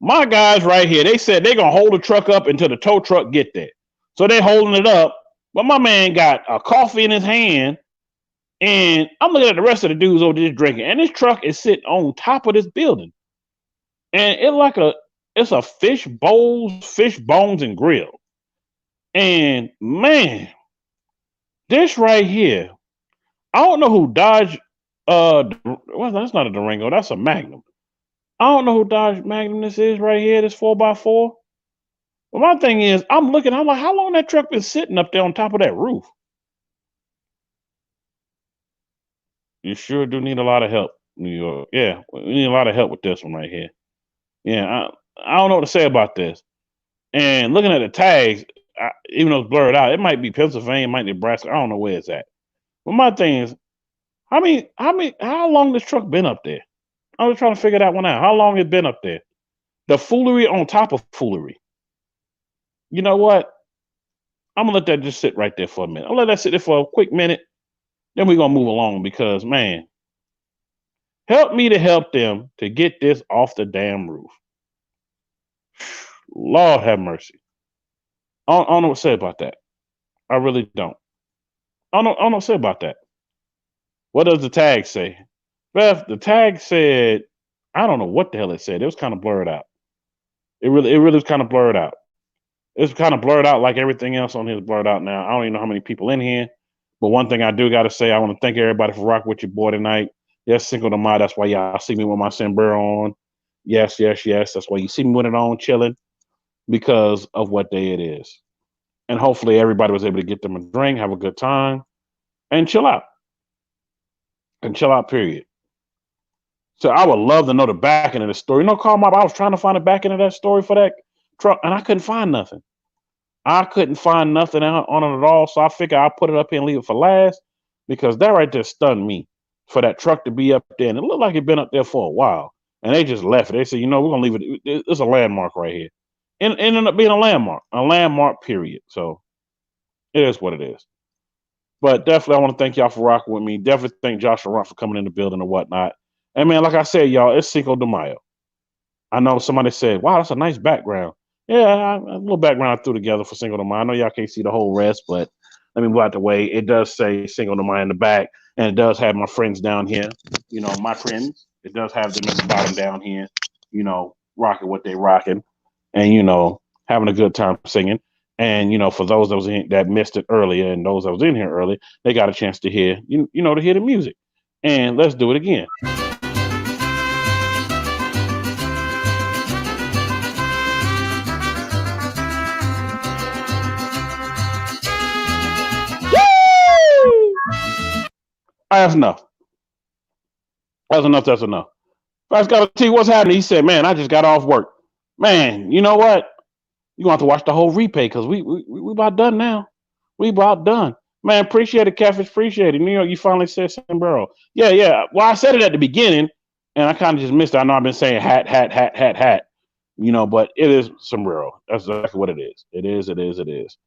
my guys right here, they said they're going to hold the truck up until the tow truck get there. So they're holding it up. But my man got a coffee in his hand. And I'm looking at the rest of the dudes over there drinking. And this truck is sitting on top of this building. And it's a fish bones and grill. And man, this right here, I don't know who Dodge, well, that's not a Durango, that's a Magnum. I don't know who Dodge Magnum this is right here, this 4x4. But my thing is, I'm like, how long that truck been sitting up there on top of that roof? You sure do need a lot of help, New York. Yeah, we need a lot of help with this one right here. Yeah, I don't know what to say about this. And looking at the tags, even though it's blurred out, it might be Pennsylvania, it might be Nebraska. I don't know where it's at. But my thing is, how long this truck been up there? I was trying to figure that one out. How long it been up there? The foolery on top of foolery. You know what? I'm gonna let that just sit right there for a minute. I'll let that sit there for a quick minute. Then we're gonna move along because, man, help me to help them to get this off the damn roof. Lord have mercy. I don't know what to say about that. I really don't. I don't know what to say about that. What does the tag say? Beth, the tag said, I don't know what the hell it said. It was kind of blurred out. It really was kind of blurred out. It's kind of blurred out like everything else on here is blurred out now. I don't even know how many people in here. But one thing I do got to say, I want to thank everybody for rocking with your boy tonight. Yes, Cinco de Mayo. That's why y'all see me with my sombrero on. Yes. That's why you see me with it on chilling, because of what day it is. And hopefully everybody was able to get them a drink, have a good time, and chill out. And chill out, period. So I would love to know the back end of the story. You know, Carl Mob, I was trying to find the back end of that story for that truck, and I couldn't find nothing. I couldn't find nothing on it at all. So I figured I'll put it up here and leave it for last, because that right there stunned me for that truck to be up there. And it looked like it'd been up there for a while. And they just left it. They said, you know, we're going to leave it. It's a landmark right here. And it ended up being a landmark, period. So it is what it is. But definitely, I want to thank y'all for rocking with me. Definitely thank Josh Laurent for coming in the building and whatnot. And man, like I said, y'all, it's Cinco de Mayo. I know somebody said, wow, that's a nice background. Yeah, a little background I threw together for Cinco de Mayo. I know y'all can't see the whole rest, but let me move out the way. It does say Cinco de Mayo in the back, and it does have my friends down here. You know, my friends. It does have them at the bottom down here, you know, rocking what they rocking, and, you know, having a good time singing. And, you know, for those that missed it earlier and those that was in here early, they got a chance to hear, to hear the music. And let's do it again. That's enough. That's enough. That's enough. I just got to tell you what's happening. He said, man, I just got off work. Man, you know what? You're going to have to watch the whole replay because we about done now. We about done. Man, appreciate it, Catfish. Appreciate it. New York, you finally said sombrero. Yeah, yeah. Well, I said it at the beginning, and I kind of just missed it. I know I've been saying hat, hat, hat, hat, hat. You know, but it is sombrero. That's exactly what it is. It is, it is, it is.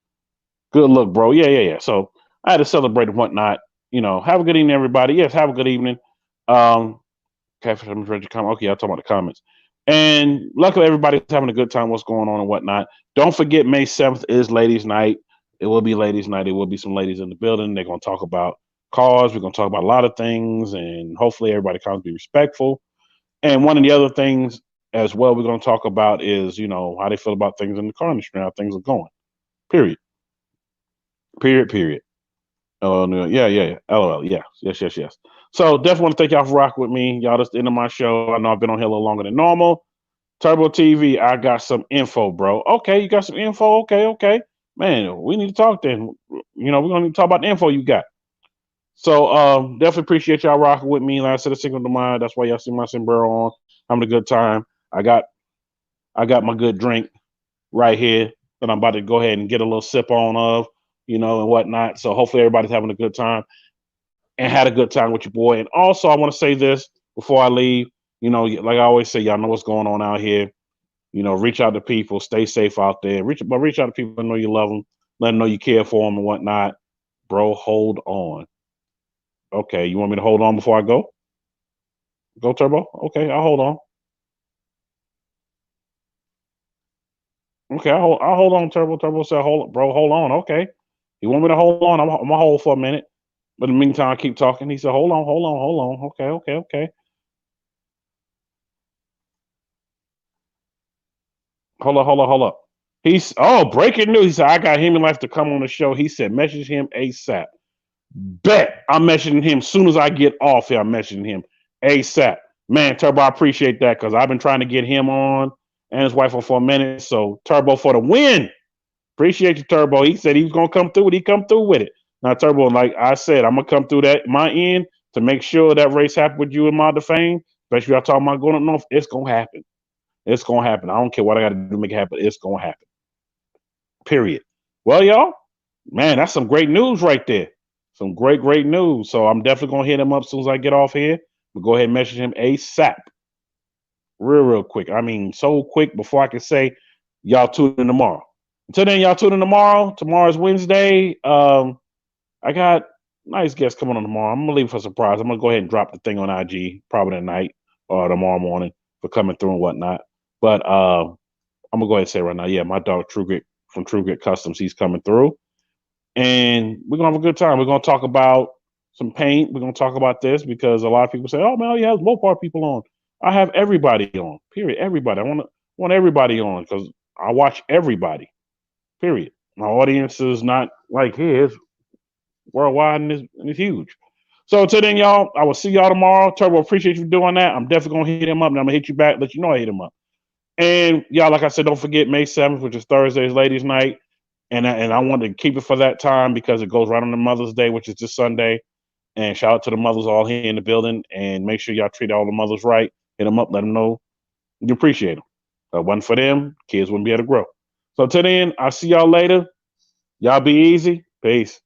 Good look, bro. Yeah, yeah, yeah. So I had to celebrate and whatnot. You know, have a good evening, everybody. Yes, have a good evening. Catfish, I'm ready to comment. Okay, I'll talk about the comments. And luckily, everybody's having a good time. What's going on and whatnot. Don't forget, May 7th is Ladies' Night. It will be Ladies' Night. It will be some ladies in the building. They're going to talk about cars. We're going to talk about a lot of things, and hopefully, everybody comes to be respectful. And one of the other things as well we're going to talk about is, you know, how they feel about things in the car industry, how things are going. Period. Period. Period. Oh no, yeah, yeah, yeah. LOL, yes, yes, yes, yes. So definitely want to thank y'all for rocking with me. Y'all, that's the end of my show. I know I've been on here a little longer than normal. Turbo TV, I got some info, bro. Okay, you got some info. Okay, okay. Man, we need to talk then. You know, we're gonna need to talk about the info you got. So definitely appreciate y'all rocking with me. Like I said, a single to mind. That's why y'all see my sombrero on. Having a good time. I got my good drink right here that I'm about to go ahead and get a little sip on of, you know, and whatnot. So hopefully everybody's having a good time and had a good time with your boy. And also, I want to say this before I leave. You know, like I always say, y'all know what's going on out here. You know, reach out to people, stay safe out there. Reach out to people that know you love them, let them know you care for them and whatnot. Bro, hold on. Okay, you want me to hold on before I go? Go, Turbo? Okay, I'll hold on. Okay, I'll hold on, Turbo. Turbo said, hold, bro, hold on. Okay. You want me to hold on? I'm going to hold for a minute. But in the meantime, I keep talking. He said, hold on, hold on, hold on. Okay, okay, okay. Hold up, hold up, hold up. Breaking news. He said, I got him in life to come on the show. He said, message him ASAP. Bet I'm messaging him as soon as I get off here. I'm messaging him ASAP. Man, Turbo, I appreciate that because I've been trying to get him on and his wife on for a minute. So Turbo for the win. Appreciate you, Turbo. He said he was gonna come through it. He come through with it. Now, Turbo, like I said, I'm gonna come through that my end to make sure that race happen with you and my Fame. Especially y'all talking about going up north. It's gonna happen. It's gonna happen. I don't care what I gotta do to make it happen. It's gonna happen. Period. Well, y'all, man, that's some great news right there. Some great, great news. So I'm definitely gonna hit him up as soon as I get off here. We'll go ahead and message him ASAP. Real quick. I mean, so quick before I can say y'all tune in tomorrow. Until then, y'all tune in tomorrow. Tomorrow's Wednesday. I got nice guests coming on tomorrow. I'm gonna leave for a surprise. I'm gonna go ahead and drop the thing on IG probably tonight or tomorrow morning for coming through and whatnot. But I'm gonna go ahead and say right now, yeah, my dog True Grit from True Grit Customs, he's coming through, and we're gonna have a good time. We're gonna talk about some paint. We're gonna talk about this because a lot of people say, "Oh man, you have Mopar people on." I have everybody on. Period. Everybody. I want everybody on because I watch everybody. Period. My audience is not like his, worldwide, and it's huge. So until then, y'all, I will see y'all tomorrow. Turbo, appreciate you for doing that. I'm definitely gonna hit him up, and I'm gonna hit you back, let you know I hit him up. And y'all, like I said, don't forget May 7th, which is Thursday's Ladies' Night, and I wanted to keep it for that time because it goes right on the Mother's Day, which is this Sunday. And shout out to the mothers all here in the building, and make sure y'all treat all the mothers right. Hit them up, let them know you appreciate them. If it wasn't for them, kids wouldn't be able to grow. So till then, I'll see y'all later. Y'all be easy. Peace.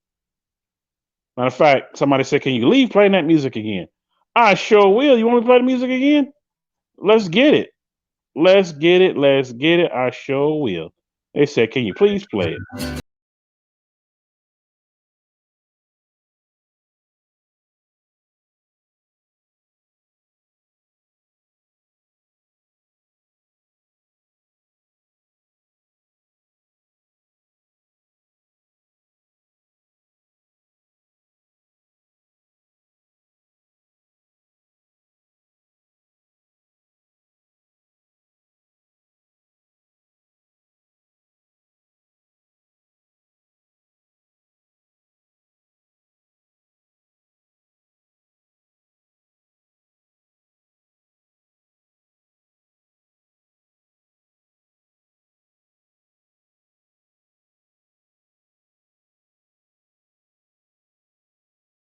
Matter of fact, somebody said, can you leave playing that music again? I sure will. You want me to play the music again? Let's get it. Let's get it. Let's get it. I sure will. They said, can you please play it?